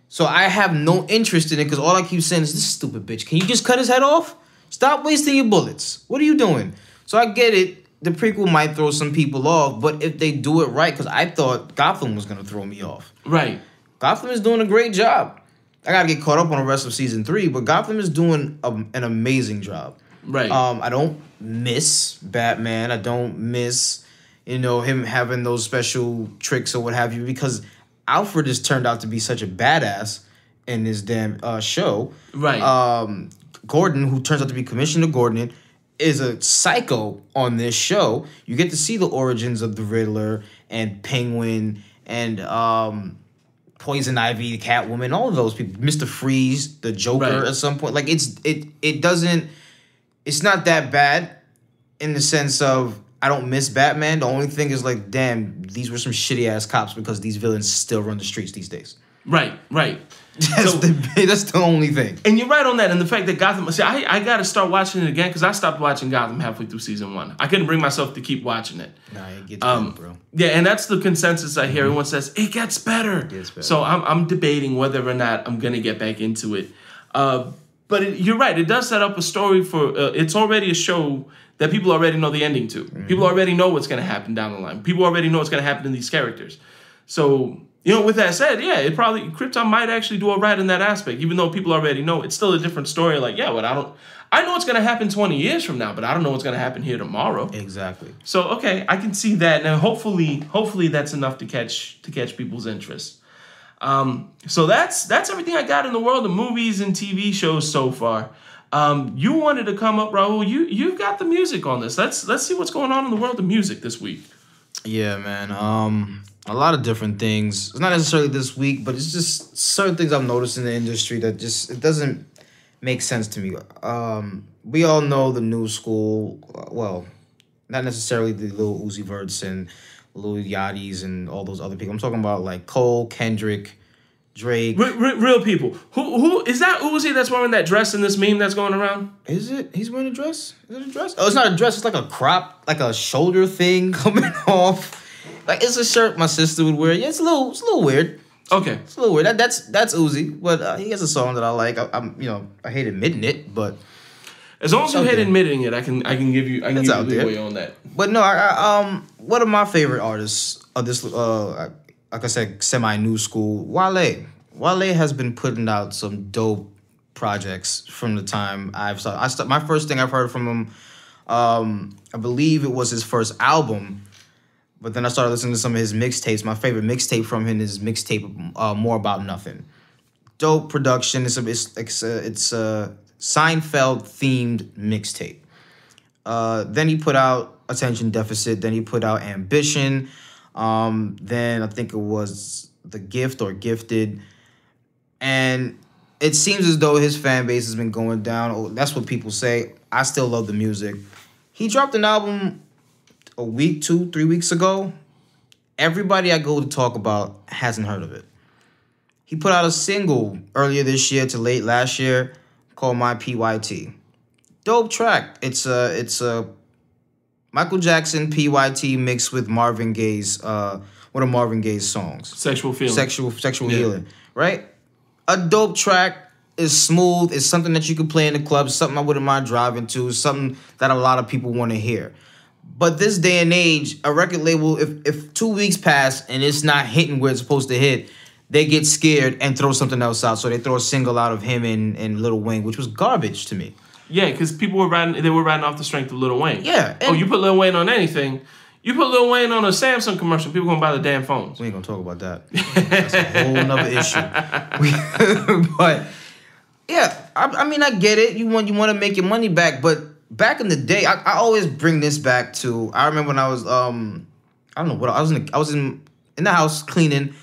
So I have no interest in it because all I keep saying is, this stupid bitch, can you just cut his head off? Stop wasting your bullets. What are you doing? So I get it. The prequel might throw some people off, but if they do it right, because I thought Gotham was going to throw me off. Right. Gotham is doing a great job. I got to get caught up on the rest of season 3, but Gotham is doing an amazing job. Right. I don't miss Batman. I don't miss, him having those special tricks or what have you, because Alfred has turned out to be such a badass in this damn show. Right. Gordon, who turns out to be Commissioner Gordon, is a psycho on this show. You get to see the origins of the Riddler and Penguin and Poison Ivy, the Catwoman, all of those people. Mr. Freeze, the Joker at some point. Like it's not that bad in the sense of I don't miss Batman. The only thing is like, damn, these were some shitty ass cops because these villains still run the streets these days. Right. That's the only thing. And you're right on that. And the fact that Gotham... See, I got to start watching it again because I stopped watching Gotham halfway through season 1. I couldn't bring myself to keep watching it. Nah, it gets better, bro. Yeah, and that's the consensus I hear. Everyone says, it gets better. It gets better. So I'm debating whether or not I'm going to get back into it. But you're right. It does set up a story for... it's already a show that people already know the ending to. Mm-hmm. People already know what's going to happen down the line. People already know what's going to happen to these characters. So... with that said, yeah, Krypton might actually do all right in that aspect, even though people already know. It's still a different story. Like, yeah, but I know what's going to happen 20 years from now, but I don't know what's going to happen here tomorrow. Exactly. So, okay, I can see that. And hopefully that's enough to catch people's interest. So that's everything I got in the world of movies and TV shows so far. You wanted to come up, Raul. You've got the music on this. Let's see what's going on in the world of music this week. Yeah, man. A lot of different things. It's not necessarily this week, but it's just certain things I've noticed in the industry that it doesn't make sense to me. We all know the new school. Well, not necessarily the Lil Uzi Verts and Lil Yachty's and all those other people. I'm talking about like Cole, Kendrick, Drake. Real people. Who is that Uzi that's wearing that dress in this meme that's going around? Is it? He's wearing a dress? Is it a dress? Oh, it's not a dress. It's like a crop, like a shoulder thing coming off. Like, it's a shirt my sister would wear. Yeah, it's a little weird. Okay. It's a little weird. That's Uzi, but he has a song that I like. I hate admitting it, but as long as you hate admitting it, I can give you leeway on that. But no, one of my favorite artists of this, like I said, semi-new school, Wale. Wale has been putting out some dope projects from the time my first thing I've heard from him, I believe it was his first album. But then I started listening to some of his mixtapes. My favorite mixtape from him is mixtape More About Nothing. Dope production. It's a Seinfeld themed mixtape. Then he put out Attention Deficit. Then he put out Ambition. Then I think it was The Gift or Gifted. And it seems as though his fan base has been going down. Oh, that's what people say. I still love the music. He dropped an album a week, 2-3 weeks ago. Everybody I go to talk about hasn't heard of it. He put out a single earlier this year to late last year called My PYT. Dope track. It's a Michael Jackson PYT mixed with Marvin Gaye's one of Marvin Gaye's songs. Sexual Feeling. Sexual Healing. Right? A dope track. Is smooth. It's something that you can play in the club. Something I wouldn't mind driving to. Something that a lot of people want to hear. But this day and age, a record label, if 2 weeks pass and it's not hitting where it's supposed to hit, they get scared and throw something else out. So they throw a single out of him and Lil Wayne, which was garbage to me. Yeah, because people were riding off the strength of Lil Wayne. Yeah. You put Lil Wayne on anything. You put Lil Wayne on a Samsung commercial, people gonna buy the damn phones. We ain't gonna talk about that. That's a whole nother issue. But yeah, I mean, I get it. You want to make your money back, but back in the day, I always bring this back to. I remember when I was I don't know what I was in the house cleaning,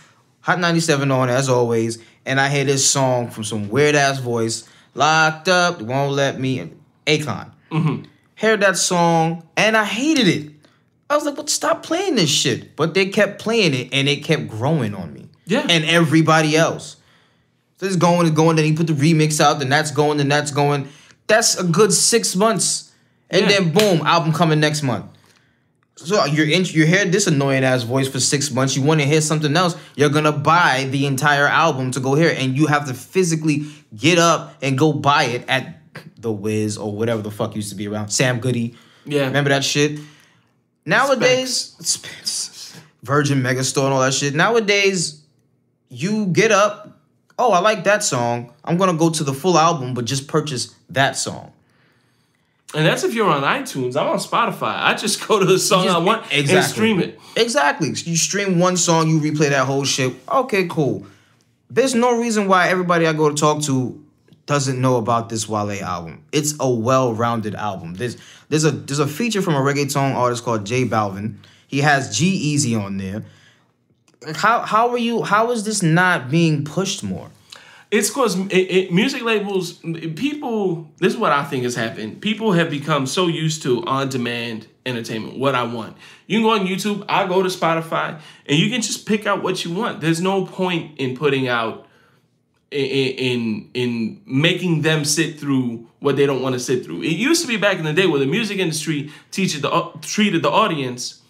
Hot 97 on as always, and I hear this song from some weird ass voice, Locked Up, They Won't Let Me, Akon. Mm-hmm. Heard that song and I hated it. I was like, "But stop playing this shit!" But they kept playing it and it kept growing on me. Yeah, and everybody else. So it's going. Then he put the remix out. Then that's going. That's a good 6 months. And then boom, album coming next month. So you hear this annoying ass voice for 6 months. You want to hear something else. You're gonna buy the entire album to go hear it, and you have to physically get up and go buy it at the Wiz or whatever the fuck used to be around. Sam Goody. Yeah, remember that shit. Nowadays, Virgin Megastore and all that shit. Nowadays, you get up. Oh, I like that song. I'm gonna go to the full album, but just purchase that song. And that's if you're on iTunes. I'm on Spotify. I just go to the song I want and stream it. Exactly. You stream one song, you replay that whole shit. Okay, cool. There's no reason why everybody I go to talk to doesn't know about this Wale album. It's a well-rounded album. There's a feature from a reggaeton artist called J Balvin. He has G-Eazy on there. How is this not being pushed more? It's because music labels, people, this is what I think has happened. People have become so used to on-demand entertainment, what I want. You can go on YouTube, I go to Spotify, and you can just pick out what you want. There's no point in putting out, in making them sit through what they don't want to sit through. It used to be back in the day where the music industry treated the audience.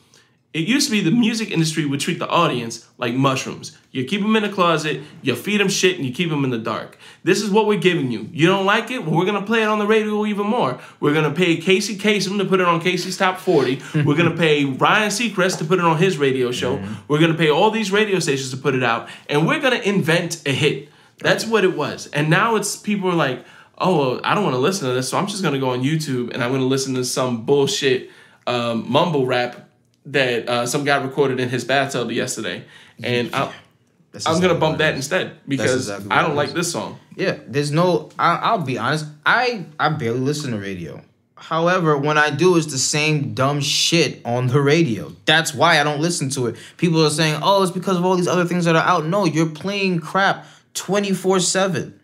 It used to be the music industry would treat the audience like mushrooms. You keep them in a closet, you feed them shit, and you keep them in the dark. This is what we're giving you. You don't like it? Well, we're going to play it on the radio even more. We're going to pay Casey Kasem to put it on Casey's Top 40. We're going to pay Ryan Seacrest to put it on his radio show. We're going to pay all these radio stations to put it out. And we're going to invent a hit. That's what it was. And now it's people are like, oh, I don't want to listen to this, so I'm just going to go on YouTube and I'm going to listen to some bullshit mumble rap that some guy recorded in his bathtub yesterday, and I'm gonna bump that instead because I don't like this song. Yeah, there's no. I'll be honest. I barely listen to radio. However, when I do, it's the same dumb shit on the radio. That's why I don't listen to it. People are saying, "Oh, it's because of all these other things that are out." No, you're playing crap 24/7.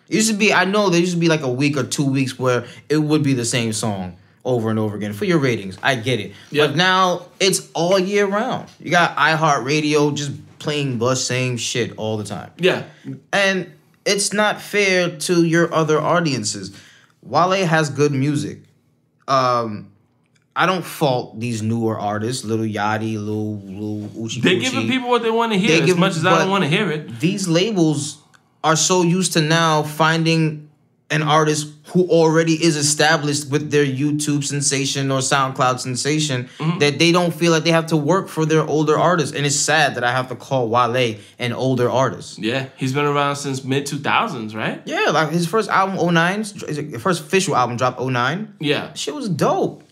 It used to be. I know there used to be like a week or 2 weeks where it would be the same song over and over again for your ratings. I get it. Yep. But now it's all year round. You got iHeartRadio just playing the same shit all the time. Yeah. And it's not fair to your other audiences. Wale has good music. I don't fault these newer artists, Lil Yachty, Lil Uchi. They're giving people what they want to hear as much as I don't want to hear it. These labels are so used to now finding an artist who already is established with their YouTube sensation or SoundCloud sensation that they don't feel like they have to work for their older artists. And it's sad that I have to call Wale an older artist. Yeah, he's been around since mid-2000s, right? Yeah, like his first album, 09, his first official album dropped 09. Yeah. Shit was dope.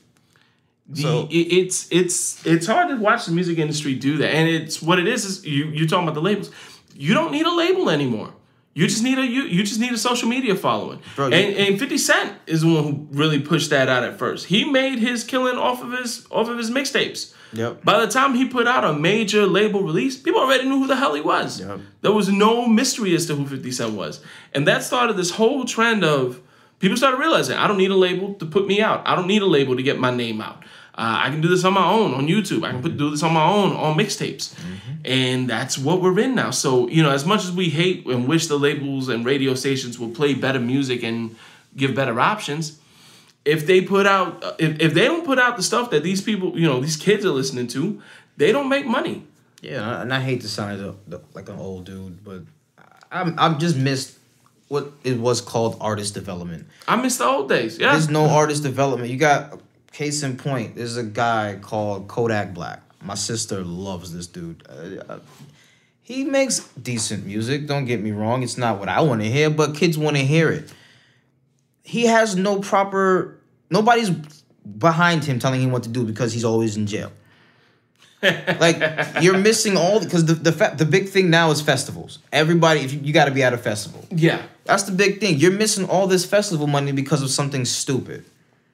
So it's hard to watch the music industry do that. And it's what it is you're talking about the labels. You don't need a label anymore. You just need a social media following. Bro, and 50 Cent is the one who really pushed that out at first. He made his killing off of his mixtapes. Yep. By the time he put out a major label release, people already knew who the hell he was. Yep. There was no mystery as to who 50 Cent was. And that started this whole trend of people started realizing, I don't need a label to put me out. I don't need a label to get my name out. I can do this on my own on YouTube. I can do this on my own on mixtapes. And that's what we're in now. So, as much as we hate and wish the labels and radio stations would play better music and give better options, if they put out, if they don't put out the stuff that these people, these kids are listening to, they don't make money. Yeah, and I hate to sound like an old dude, but I'm just missed what it was called artist development. I miss the old days. Yeah, there's no artist development. You got case in point. There's a guy called Kodak Black. My sister loves this dude. He makes decent music. Don't get me wrong. It's not what I want to hear, but kids want to hear it. He has nobody's behind him telling him what to do because he's always in jail. Like, you're missing because the big thing now is festivals. Everybody, you got to be at a festival. Yeah. That's the big thing. You're missing all this festival money because of something stupid.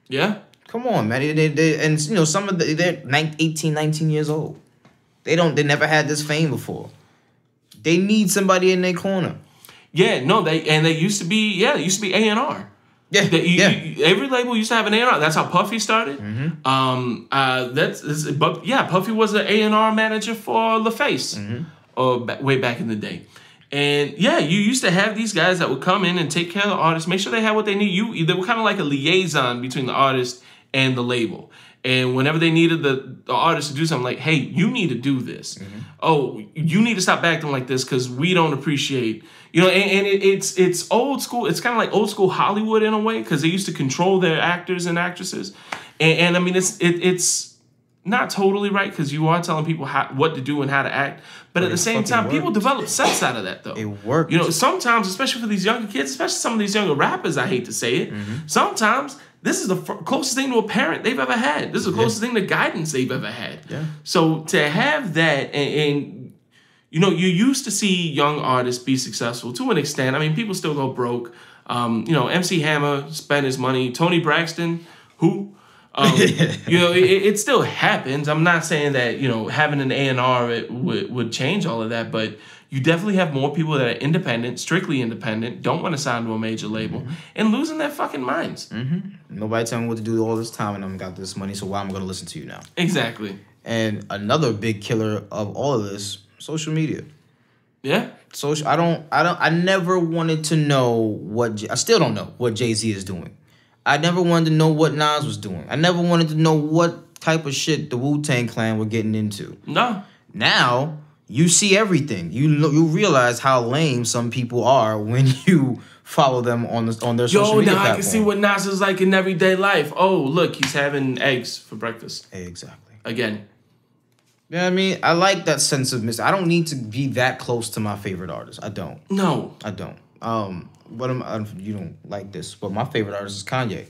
Yeah. Come on, man. And some of they're 18, 19 years old. They never had this fame before. They need somebody in their corner. Yeah, no, they used to be, it used to be A&R. Yeah, every label used to have an A&R. That's how Puffy started. Puffy was an A&R manager for LaFace, way back in the day. And yeah, you used to have these guys that would come in and take care of the artists, make sure they had what they need. They were kind of like a liaison between the artist and the label. And whenever they needed the artist to do something, like, hey, you need to do this. Oh, you need to stop acting like this because we don't appreciate, and it's old school. It's kind of like old school Hollywood in a way because they used to control their actors and actresses. And I mean, it's not totally right because you are telling people what to do and how to act. But at the same time, people develop sense out of that, though. It works. Sometimes, especially for these younger kids, especially some of these younger rappers, I hate to say it, sometimes this is the closest thing to a parent they've ever had. This is the closest thing to guidance they've ever had. Yeah. So to have that, and you used to see young artists be successful to an extent. I mean, people still go broke. MC Hammer spent his money. Tony Braxton, who? It still happens. I'm not saying that, having an A&R would change all of that, but you definitely have more people that are independent, strictly independent, don't want to sign to a major label, and losing their fucking minds. Nobody tell me what to do all this time, and I'm got this money, so why am I going to listen to you now? Exactly. And another big killer of all of this, social media. Yeah. I never wanted to know I still don't know what Jay-Z is doing. I never wanted to know what Nas was doing. I never wanted to know what type of shit the Wu-Tang Clan were getting into. No. Now, you see everything. You realize how lame some people are when you follow them on their social media platform. Now I can see what Nas is like in everyday life. Oh, look, he's having eggs for breakfast. Exactly. Again. You know what I mean? I like that sense of mystery. I don't need to be that close to my favorite artist. I don't. No. I don't. You don't like this, but my favorite artist is Kanye.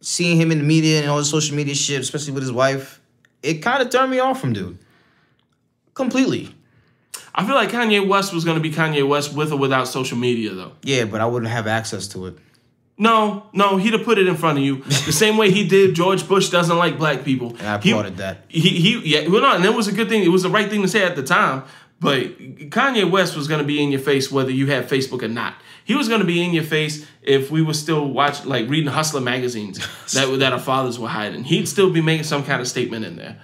Seeing him in the media and all the social media shit, especially with his wife, it kind of turned me off from dude. Completely. I feel like Kanye West was going to be Kanye West with or without social media, though. Yeah, but I wouldn't have access to it. No, he'd have put it in front of you. The same way he did George Bush doesn't like black people. And I applauded that. And it was a good thing. It was the right thing to say at the time. But Kanye West was going to be in your face whether you had Facebook or not. He was going to be in your face if we were still reading Hustler magazines that our fathers were hiding. He'd still be making some kind of statement in there.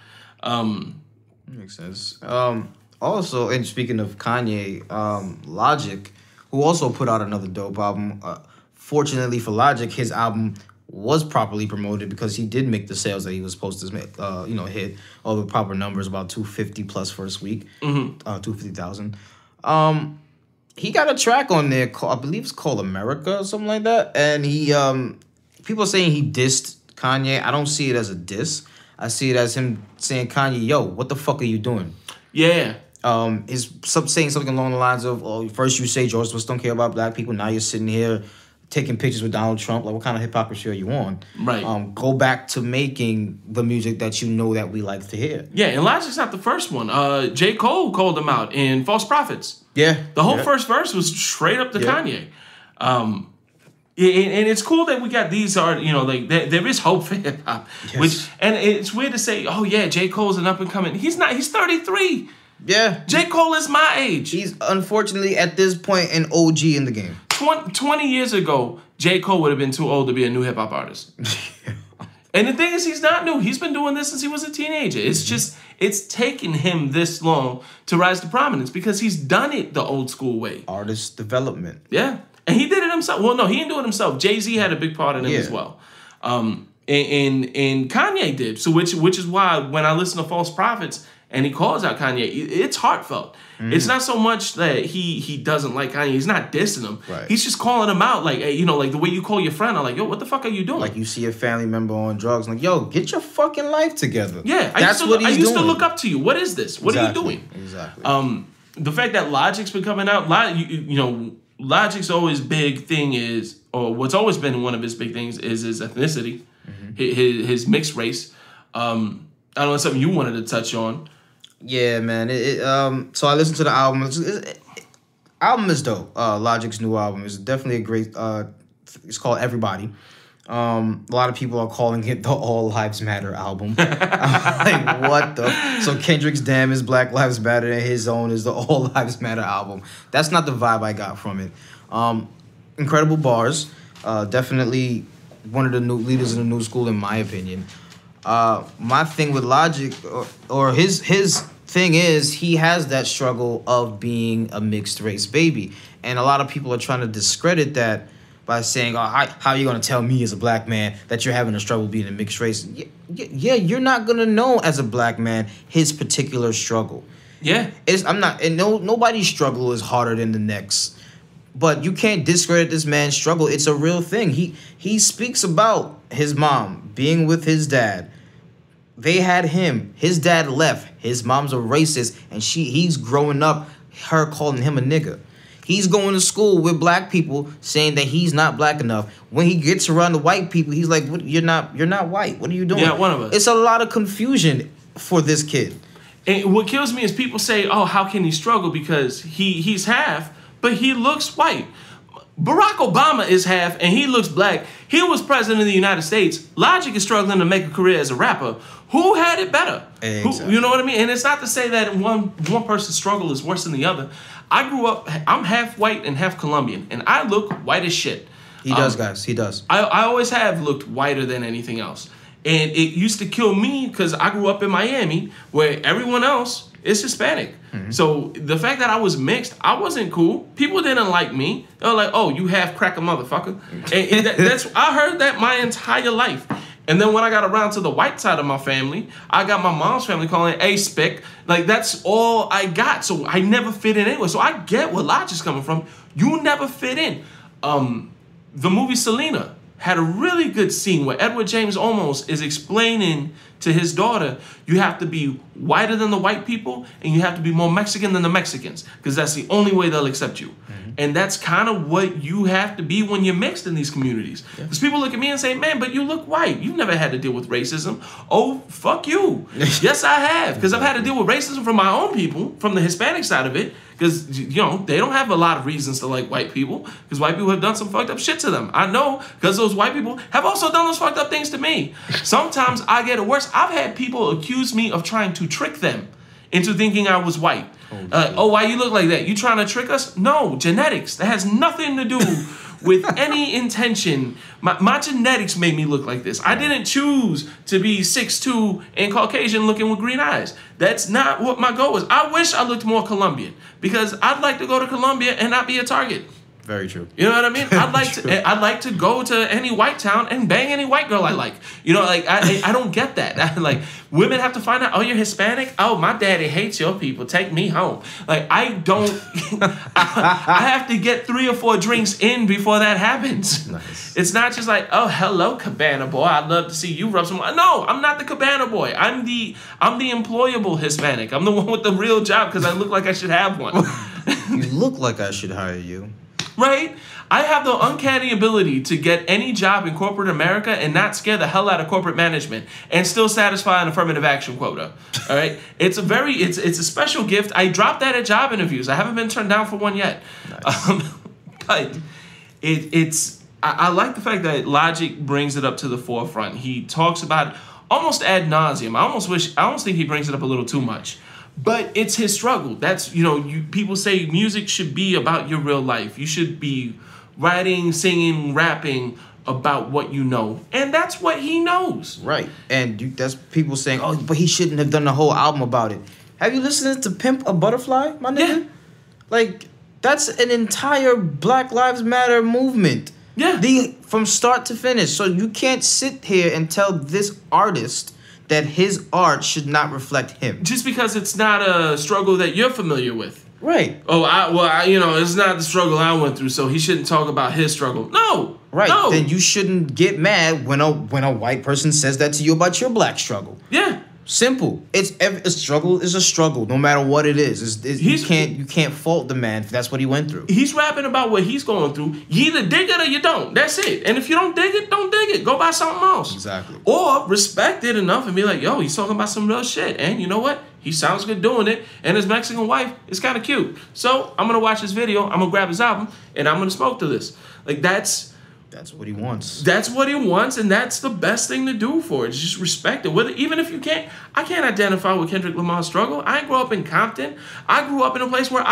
Makes sense. Also, and speaking of Kanye, Logic, who also put out another dope album. Fortunately for Logic, his album was properly promoted because he did make the sales that he was supposed to make, hit all the proper numbers, about 250 plus first week, 250,000. He got a track on there, I believe it's called America or something like that, and he, people are saying he dissed Kanye. I don't see it as a diss. I see it as him saying, Kanye, yo, what the fuck are you doing? Yeah. He's saying something along the lines of, oh, first you say George Bush don't care about black people, now you're sitting here taking pictures with Donald Trump. Like, what kind of hypocrisy are you on? Right. Go back to making the music that you know that we like to hear. Yeah, and Logic's not the first one. J. Cole called him out in False Prophets. Yeah. The whole first verse was straight up to Kanye. And it's cool that we got these there is hope for hip hop. Yes. And it's weird to say, oh yeah, J. Cole's an up and coming. He's not. He's 33. Yeah. J. Cole is my age. He's unfortunately at this point an OG in the game. 20 years ago, J. Cole would have been too old to be a new hip hop artist. And the thing is, he's not new. He's been doing this since he was a teenager. It's just, it's taken him this long to rise to prominence because he's done it the old school way. Artist development. Yeah. And he did it himself. Well, no, he didn't do it himself. Jay-Z had a big part in it as well. And Kanye did. So which is why when I listen to False Prophets and he calls out Kanye, it's heartfelt. It's not so much that he doesn't like Kanye. He's not dissing him. Right. He's just calling him out, like, hey, like the way you call your friend. I'm like, yo, what the fuck are you doing? Like you see a family member on drugs, like, yo, get your fucking life together. Yeah, that's what he's doing. I used to look up to you. What is this? What are you doing? Exactly. The fact that Logic's been coming out, Logic's always big thing is, or what's always been one of his big things is his ethnicity, his mixed race. I don't know, something you wanted to touch on. Yeah, man. So I listened to the album. Album is dope. Logic's new album is definitely a great. It's called Everybody. A lot of people are calling it the All Lives Matter album. I'm like, what the? So Kendrick's Damn is Black Lives Matter, and his own is the All Lives Matter album. That's not the vibe I got from it. Incredible bars. Definitely one of the new leaders in the new school, in my opinion. My thing with Logic, or his thing is, he has that struggle of being a mixed race baby, and a lot of people are trying to discredit that. by saying, "Oh, how are you gonna tell me as a black man that you're having a struggle being a mixed race?" Yeah, you're not gonna know as a black man his particular struggle. Yeah, nobody's struggle is harder than the next. But you can't discredit this man's struggle. It's a real thing. He speaks about his mom being with his dad. They had him. His dad left. His mom's a racist, and he's growing up, her calling him a nigga. He's going to school with black people saying that he's not black enough. When he gets around the white people, he's like, "What, you're not white. What are you doing?" Yeah, one of us. It's a lot of confusion for this kid. And what kills me is people say, "Oh, how can he struggle because he's half?" But he looks white. Barack Obama is half, and he looks black. He was president of the United States. Logic is struggling to make a career as a rapper. Who had it better? Exactly. You know what I mean? And it's not to say that one person's struggle is worse than the other. I grew up, I'm half white and half Colombian, and I look white as shit. He does, guys. He does. I always have looked whiter than anything else. And it used to kill me because I grew up in Miami where everyone else is Hispanic. Mm-hmm. So the fact that I was mixed, I wasn't cool. People didn't like me. They were like, "Oh, you half cracker motherfucker." And I heard that my entire life. And then when I got around to the white side of my family, I got my mom's family calling it A-Spick. Like, that's all I got. So I never fit in anyway. So I get where Logic's coming from. You never fit in. The movie Selena had a really good scene where Edward James Olmos is explaining to his daughter, you have to be whiter than the white people and you have to be more Mexican than the Mexicans because that's the only way they'll accept you. Mm-hmm. And that's kind of what you have to be when you're mixed in these communities. Because people look at me and say, "Man, but you look white. You've never had to deal with racism." Oh, fuck you. Yes, I have. Because I've had to deal with racism from my own people, from the Hispanic side of it. Because, they don't have a lot of reasons to like white people. Because white people have done some fucked up shit to them. I know, because those white people have also done those fucked up things to me. Sometimes I get it worse. I've had people accuse me of trying to trick them into thinking I was white. Why you look like that? You trying to trick us? No, genetics. That has nothing to do with any intention. My genetics made me look like this. I didn't choose to be 6'2" and Caucasian looking with green eyes. That's not what my goal was. I wish I looked more Colombian because I'd like to go to Colombia and not be a target. Very true. You know what I mean? I'd like to go to any white town and bang any white girl I like. I don't get that. Like, women have to find out, "Oh, you're Hispanic? Oh, my daddy hates your people. Take me home." Like, I don't. I have to get 3 or 4 drinks in before that happens. Nice. It's not just like, "Oh, hello, Cabana boy. I'd love to see you rub some." No, I'm not the Cabana boy. I'm the employable Hispanic. I'm the one with the real job because I look like I should have one. You look like I should hire you. Right? I have the uncanny ability to get any job in corporate America and not scare the hell out of corporate management and still satisfy an affirmative action quota. All right? It's a special gift. I dropped that at job interviews. I haven't been turned down for one yet. Nice. But I like the fact that Logic brings it up to the forefront. He talks about it almost ad nauseum. I almost think he brings it up a little too much. But it's his struggle. That's, people say music should be about your real life. You should be writing, singing, rapping about what you know. And that's what he knows. Right. And that's people saying, "Oh, but he shouldn't have done the whole album about it." Have you listened to Pimp a Butterfly, my nigga? Yeah. Like, that's an entire Black Lives Matter movement. Yeah. From start to finish. So you can't sit here and tell this artist that his art should not reflect him. Just because it's not a struggle that you're familiar with. Right. Oh, it's not the struggle I went through, so he shouldn't talk about his struggle. No. Right. No. Then you shouldn't get mad when a white person says that to you about your black struggle. Yeah. Simple. A struggle is a struggle, no matter what it is. You can't fault the man if that's what he went through. He's rapping about what he's going through. You either dig it or you don't. That's it. And if you don't dig it, don't dig it. Go buy something else. Exactly. Or respect it enough and be like, "Yo, he's talking about some real shit. And you know what? He sounds good doing it. And his Mexican wife is kind of cute. So I'm going to watch his video. I'm going to grab his album. And I'm going to smoke to this." Like, that's what he wants. That's what he wants, and that's the best thing to do for it. Just respect it. Even if you can't, I can't identify with Kendrick Lamar's struggle. I grew up in Compton. I grew up in a place where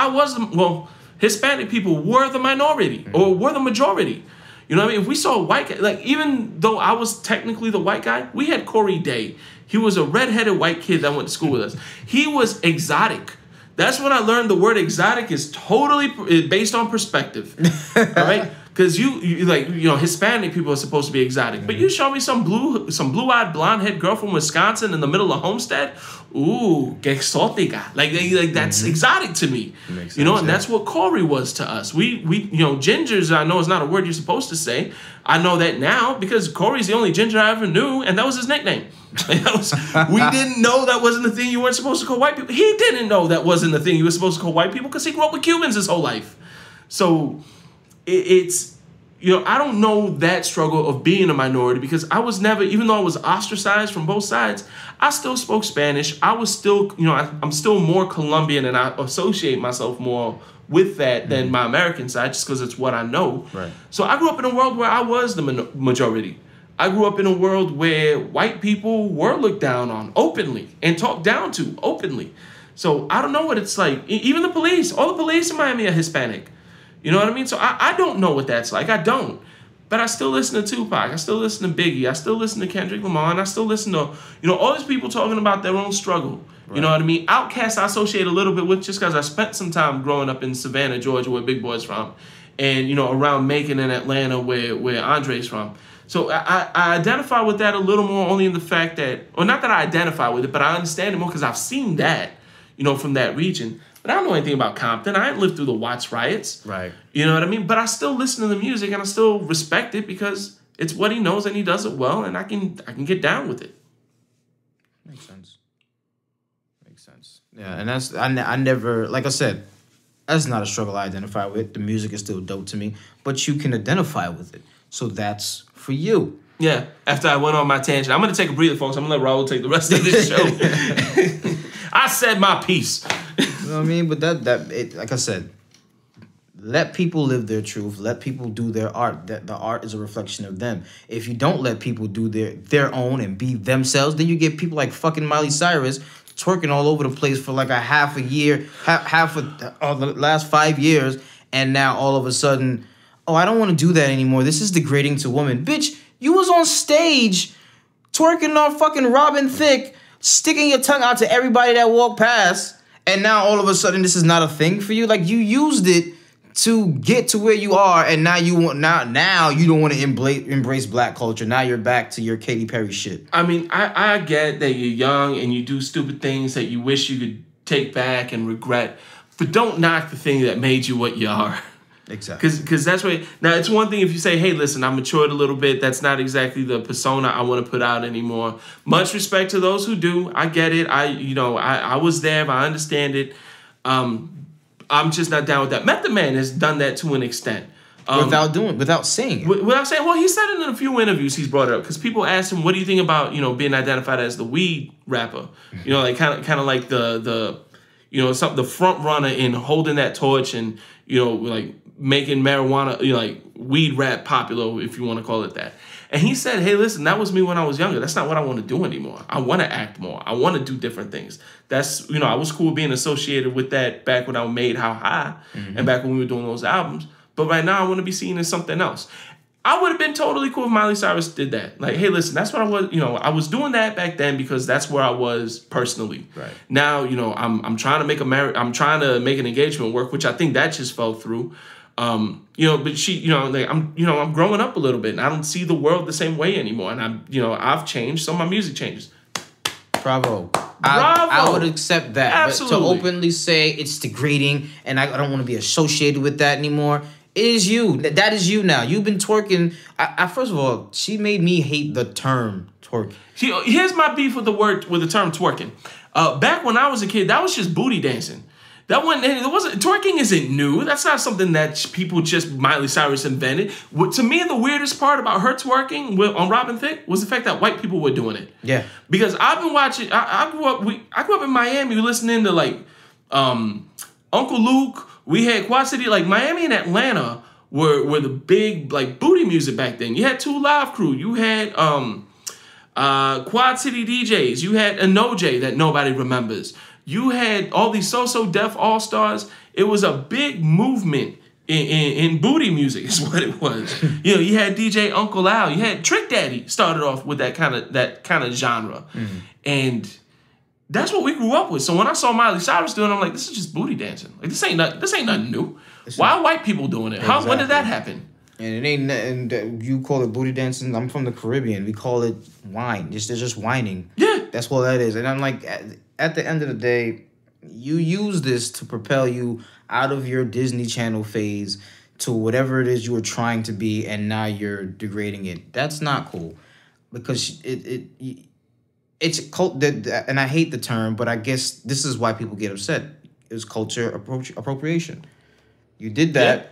Hispanic people were the minority or were the majority. You know what I mean? If we saw a white guy, like, even though I was technically the white guy, we had Corey Day. He was a redheaded white kid that went to school with us. He was exotic. That's when I learned the word exotic is totally based on perspective. All right? Because you like, Hispanic people are supposed to be exotic, but you show me some blue-eyed blonde-haired girl from Wisconsin in the middle of Homestead. Ooh, que exótica. Like that's exotic to me. Makes sense, and that's what Corey was to us. We gingers, I know is not a word you're supposed to say. I know that now because Corey's the only ginger I ever knew, and that was his nickname. We didn't know that wasn't the thing you weren't supposed to call white people. He didn't know that wasn't the thing you were supposed to call white people because he grew up with Cubans his whole life. So it's, I don't know that struggle of being a minority because I was never, even though I was ostracized from both sides, I still spoke Spanish. I was still, I'm still more Colombian and I associate myself more with that than my American side just because it's what I know. Right. So I grew up in a world where I was the majority. I grew up in a world where white people were looked down on openly and talked down to openly. So I don't know what it's like. Even the police, all the police in Miami are Hispanic. You know what I mean? So I don't know what that's like. I don't. But I still listen to Tupac. I still listen to Biggie. I still listen to Kendrick Lamar. And I still listen to, all these people talking about their own struggle. Right. You know what I mean? Outkast I associate a little bit with just because I spent some time growing up in Savannah, Georgia, where Big Boy's from. And, around Macon and Atlanta where Andre's from. So I identify with that a little more only in the fact that, or not that I identify with it, but I understand it more because I've seen that, from that region. But I don't know anything about Compton. I didn't live through the Watts riots. Right. You know what I mean? But I still listen to the music and I still respect it because it's what he knows and he does it well and I can get down with it. Makes sense. Yeah, and that's I never, like I said, that's not a struggle I identify with. The music is still dope to me, but you can identify with it. So that's for you. Yeah. After I went on my tangent, I'm going to take a breather, folks. I'm going to let Raul take the rest of this show. I said my piece. You know what I mean? But that like I said, let people live their truth. Let people do their art. That the art is a reflection of them. If you don't let people do their own and be themselves, then you get people like fucking Miley Cyrus twerking all over the place for like a half a year, half of the last 5 years, and now all of a sudden, oh, I don't want to do that anymore. This is degrading to women. Bitch, you was on stage twerking on fucking Robin Thicke, sticking your tongue out to everybody that walked past, and now all of a sudden this is not a thing for you. Like, you used it to get to where you are, and now you don't want to embrace black culture. Now you're back to your Katy Perry shit. I mean, I get that you're young and you do stupid things that you wish you could take back and regret, but don't knock the thing that made you what you are. Exactly. Because that's what. Now, it's one thing if you say, hey, listen, I matured a little bit. That's not exactly the persona I want to put out anymore. Much respect to those who do. I get it. I was there. I understand it. I'm just not down with that. Method Man has done that to an extent. Without saying it. Without saying, well, he said it in a few interviews he's brought it up. Because people asked him, what do you think about, being identified as the weed rapper? Like kind of like the front runner in holding that torch and, like making marijuana, like weed rap popular, if you want to call it that. And he said, hey, listen, that was me when I was younger. That's not what I want to do anymore. I want to act more. I want to do different things. That's, I was cool being associated with that back when I made How High and back when we were doing those albums. But right now I want to be seen as something else. I would have been totally cool if Miley Cyrus did that. Like, hey, listen, that's what I was, I was doing that back then because that's where I was personally. Right. Now, I'm trying to make an engagement work, which I think that just fell through. But she, I'm growing up a little bit and I don't see the world the same way anymore. And I've changed, so my music changes. Bravo. I would accept that. Absolutely. But to openly say it's degrading and I don't want to be associated with that anymore, it is you. That is you now. You've been twerking. First of all, she made me hate the term twerk. Here's my beef with the term twerking. Back when I was a kid, that was just booty dancing. Twerking isn't new. That's not something that people just Miley Cyrus invented. To me, the weirdest part about her twerking on Robin Thicke was the fact that white people were doing it. Yeah. Because I've been watching. I grew up in Miami listening to like Uncle Luke. We had Quad City, like Miami and Atlanta were the big like booty music back then. You had 2 Live Crew. You had Quad City DJs. You had a NoJ that nobody remembers. You had all these So Def All-Stars. It was a big movement in booty music is what it was. You had DJ Uncle Al. You had Trick Daddy started off with that kind of genre. Mm-hmm. And that's what we grew up with. So when I saw Miley Cyrus doing it, I'm like, this is just booty dancing. Like this ain't nothing new. Why are white people doing it? Exactly. When did that happen? And it ain't, and you call it booty dancing. I'm from the Caribbean. We call it wine. They're just whining. Yeah. That's what that is. And I'm like, at the end of the day, you use this to propel you out of your Disney Channel phase to whatever it is you were trying to be, and now you're degrading it. That's not cool, because it's cult. And I hate the term, but I guess this is why people get upset. It's culture appropriation. You did that. Yeah.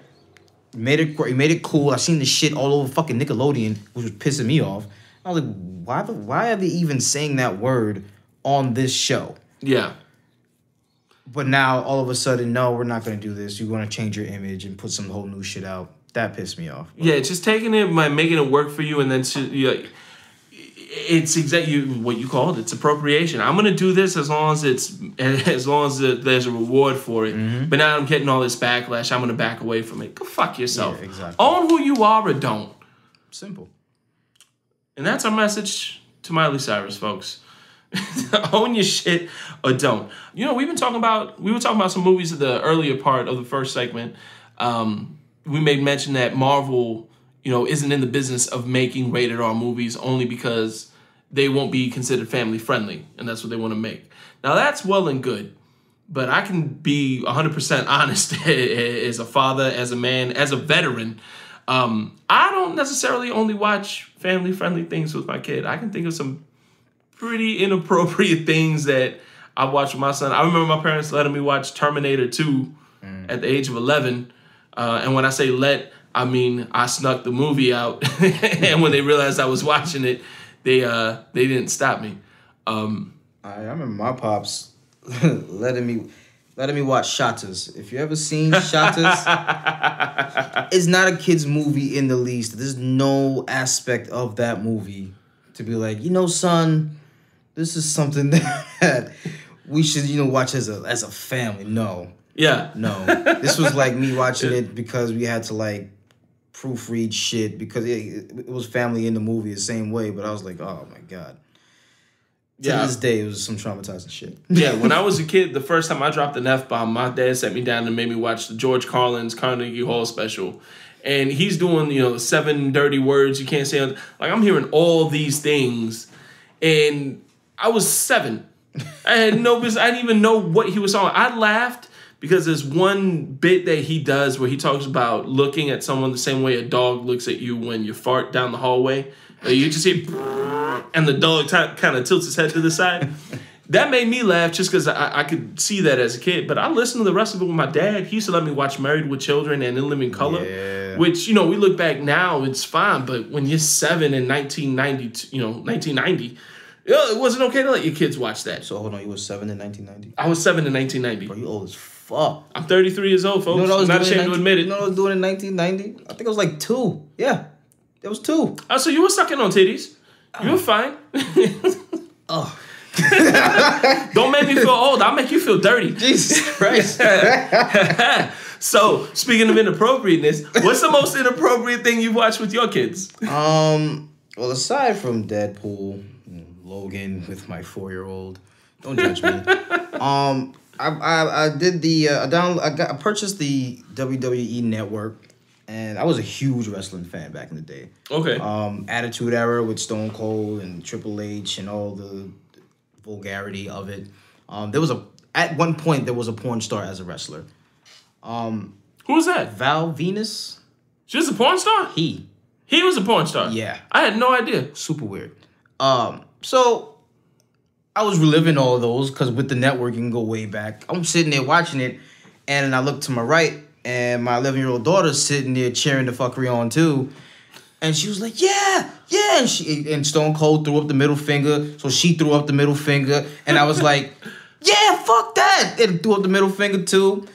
You made it cool. I seen the shit all over fucking Nickelodeon, which was pissing me off. I was like, why are they even saying that word on this show? Yeah. But now all of a sudden, no, we're not going to do this. You're going to change your image and put some whole new shit out. That pissed me off. Yeah, just taking it, making it work for you, and then it's exactly what you called it. It's appropriation. I'm gonna do this as long as there's a reward for it. Mm-hmm. But now I'm getting all this backlash. I'm gonna back away from it. Go fuck yourself. Yeah, exactly. Own who you are or don't. Simple. And that's our message to Miley Cyrus, folks. Own your shit or don't. You know, we were talking about some movies at the earlier part of the first segment. We made mention that Marvel, isn't in the business of making rated R movies only because they won't be considered family friendly, and that's what they want to make. Now that's well and good, but I can be 100% honest as a father, as a man, as a veteran. I don't necessarily only watch family friendly things with my kid. I can think of some pretty inappropriate things that I watch with my son. I remember my parents letting me watch Terminator 2 at the age of 11. And when I say let, I mean I snuck the movie out. And when they realized I was watching it, they didn't stop me. I remember my pops letting me watch Shatters. If you ever seen Shatters, it's not a kid's movie in the least. There's no aspect of that movie to be like, son, this is something that we should, watch as a family. No. Yeah. No. This was like me watching it because we had to like proofread shit because it was family in the movie the same way, but I was like, oh my God. To this day, it was some traumatizing shit. Yeah, when I was a kid, the first time I dropped an F-bomb, my dad sat me down and made me watch the George Carlin's Carnegie Hall special. And he's doing, 7 dirty words you can't say. Like, I'm hearing all these things. And I was 7. I had no business. I didn't even know what he was talking about. I laughed because there's one bit that he does where he talks about looking at someone the same way a dog looks at you when you fart down the hallway. You just hear, and the dog kind of tilts his head to the side. That made me laugh just because I could see that as a kid. But I listened to the rest of it with my dad. He used to let me watch Married with Children and In Living Color, which, we look back now, it's fine. But when you're 7 in 1990, it wasn't okay to let your kids watch that. So hold on, you were 7 in 1990? I was 7 in 1990. Bro, you old as fuck. I'm 33 years old, folks. I'm not ashamed to admit it. You know what I was doing in 1990? I think it was like 2. Yeah, it was 2. Oh, so you were sucking on titties. You were fine. Oh. Don't make me feel old. I'll make you feel dirty. Jesus Christ. So, speaking of inappropriateness, what's the most inappropriate thing you've watched with your kids? Well, aside from Deadpool, Logan with my 4-year-old, don't judge me. I did the I purchased the WWE Network. And I was a huge wrestling fan back in the day. Okay. Attitude Era with Stone Cold and Triple H and all the vulgarity of it. At one point there was a porn star as a wrestler. Who was that? Val Venus. She was a porn star? He was a porn star? Yeah. I had no idea. Super weird. So I was reliving all of those because with the network you can go way back. I'm sitting there watching it and I look to my right and my 11-year-old daughter's sitting there cheering the fuckery on too. And she was like, yeah. And Stone Cold threw up the middle finger. So she threw up the middle finger. And I was like, yeah, fuck that. And threw up the middle finger too.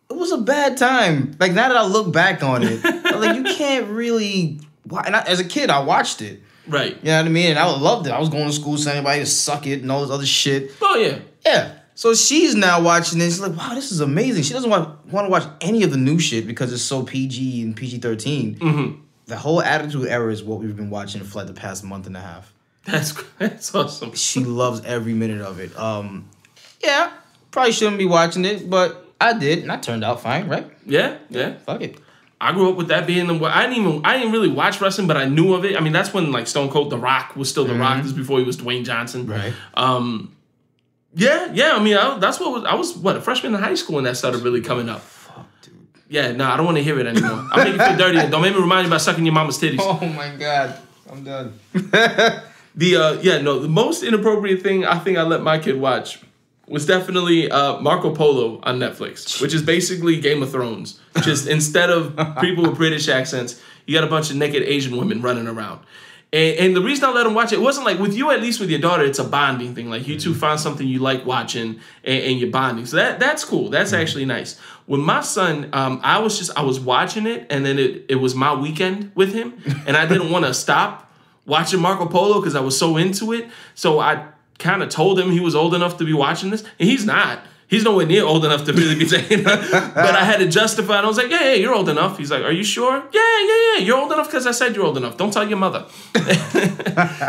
It was a bad time. Like, now that I look back on it, I was like, you can't really... And as a kid, I watched it. Right. You know what I mean? And I loved it. I was going to school saying everybody to suck it and all this other shit. Oh, yeah. Yeah. So she's now watching this. She's like, wow, this is amazing. She doesn't want to watch any of the new shit because it's so PG and PG-13. Mm-hmm. The whole Attitude Era is what we've been watching for like the past month and a half. That's awesome. She loves every minute of it. Yeah, probably shouldn't be watching it, but I did, and I turned out fine, right? Yeah. Fuck it. I grew up with that being the. I didn't really watch wrestling, but I knew of it. I mean, that's when like Stone Cold The Rock was still The Rock. This is before he was Dwayne Johnson. Right. Yeah. I mean, I was a freshman in high school when that started really coming up. Fuck, dude. Yeah, no, I don't want to hear it anymore. I'll make you feel dirty. Don't make me remind you about sucking your mama's titties. Oh my God, I'm done. The most inappropriate thing I think I let my kid watch was definitely Marco Polo on Netflix, which is basically Game of Thrones. Just instead of people with British accents, you got a bunch of naked Asian women running around. And the reason I let him watch it wasn't like with you, at least with your daughter, it's a bonding thing. Like you two find something you like watching and you're bonding. So that's cool. That's actually nice. With my son, I was watching it and then it was my weekend with him and I didn't want to stop watching Marco Polo because I was so into it. So I kind of told him he was old enough to be watching this and he's not. He's nowhere near old enough to really be saying that. But I had to justify it. I was like, yeah, you're old enough. He's like, are you sure? Yeah. You're old enough because I said you're old enough. Don't tell your mother.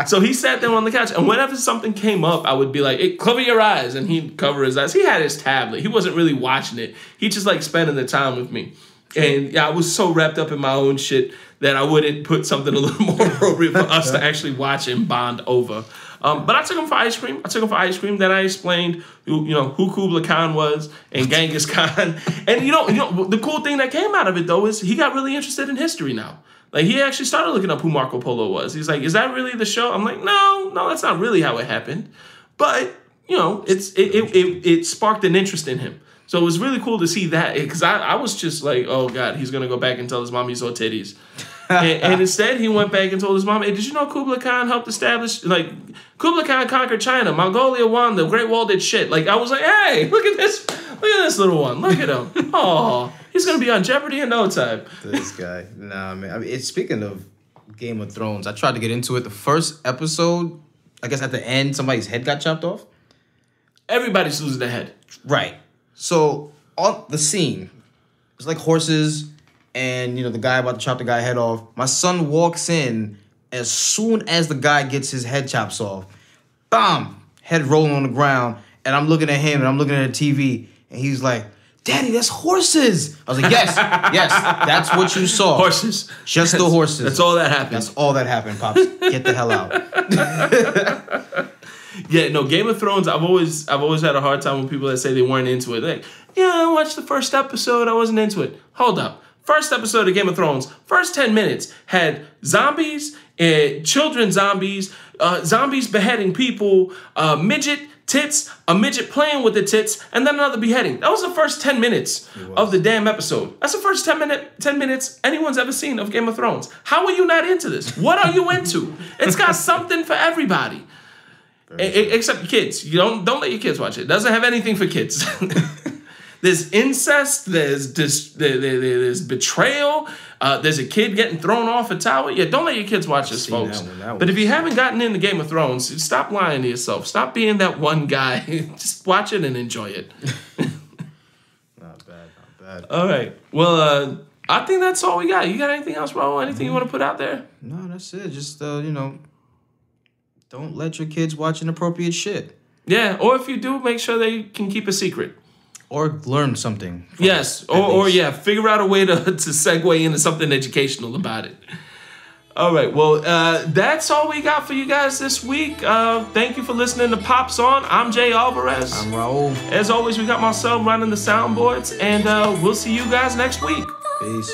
So he sat there on the couch. And whenever something came up, I would be like, hey, cover your eyes. And he'd cover his eyes. He had his tablet. He wasn't really watching it. He just like spending the time with me. And yeah, I was so wrapped up in my own shit that I wouldn't put something a little more appropriate for us to actually watch and bond over. But I took him for ice cream. Then I explained, who Kublai Khan was and Genghis Khan. And the cool thing that came out of it though is he got really interested in history now. Like he actually started looking up who Marco Polo was. He's like, is that really the show? I'm like, no, that's not really how it happened. But it sparked an interest in him. So it was really cool to see that because I was just like, oh God, he's gonna go back and tell his mom he saw titties. and instead, he went back and told his mom, hey, did you know Kublai Khan helped establish, Kublai Khan conquered China, Mongolia won, the Great Wall did shit. Like, I was like, hey, look at this little one. Look at him. Oh, he's going to be on Jeopardy in no time. This guy. Nah, man. I mean, speaking of Game of Thrones, I tried to get into it. The first episode, I guess at the end, somebody's head got chopped off. Everybody's losing their head. Right. So, on the scene, it's like horses... And, the guy about to chop the guy's head off. My son walks in as soon as the guy gets his head chops off. Bam! Head rolling on the ground. And I'm looking at him and I'm looking at the TV. And he's like, Daddy, that's horses. I was like, yes, that's what you saw. Horses. Just the horses. That's all that happened. That's all that happened, Pops. Get the hell out. Yeah, no, Game of Thrones, I've always had a hard time with people that say they weren't into it. Like, yeah, I watched the first episode, I wasn't into it. Hold up. First episode of Game of Thrones, first 10 minutes had zombies, children zombies, zombies beheading people, midget tits, a midget playing with the tits, and then another beheading. That was the first 10 minutes of the damn episode. That's the first 10 minutes anyone's ever seen of Game of Thrones. How are you not into this? What are you into? It's got something for everybody. Except your kids. You don't let your kids watch it. It doesn't have anything for kids. There's incest, there's betrayal, there's a kid getting thrown off a tower. Yeah, don't let your kids watch this, folks. But if you haven't gotten into Game of Thrones, stop lying to yourself. Stop being that one guy. Just watch it and enjoy it. Not bad. All right. Well, I think that's all we got. You got anything else, Raul? Anything you want to put out there? No, that's it. Just, don't let your kids watch inappropriate shit. Yeah, or if you do, make sure they can keep a secret. Or learn something. Yes, or figure out a way to segue into something educational about it. All right, well, that's all we got for you guys this week. Thank you for listening to Pops On. I'm Jay Alvarez. I'm Raul. As always, we got Marcel running the soundboards, and we'll see you guys next week. Peace.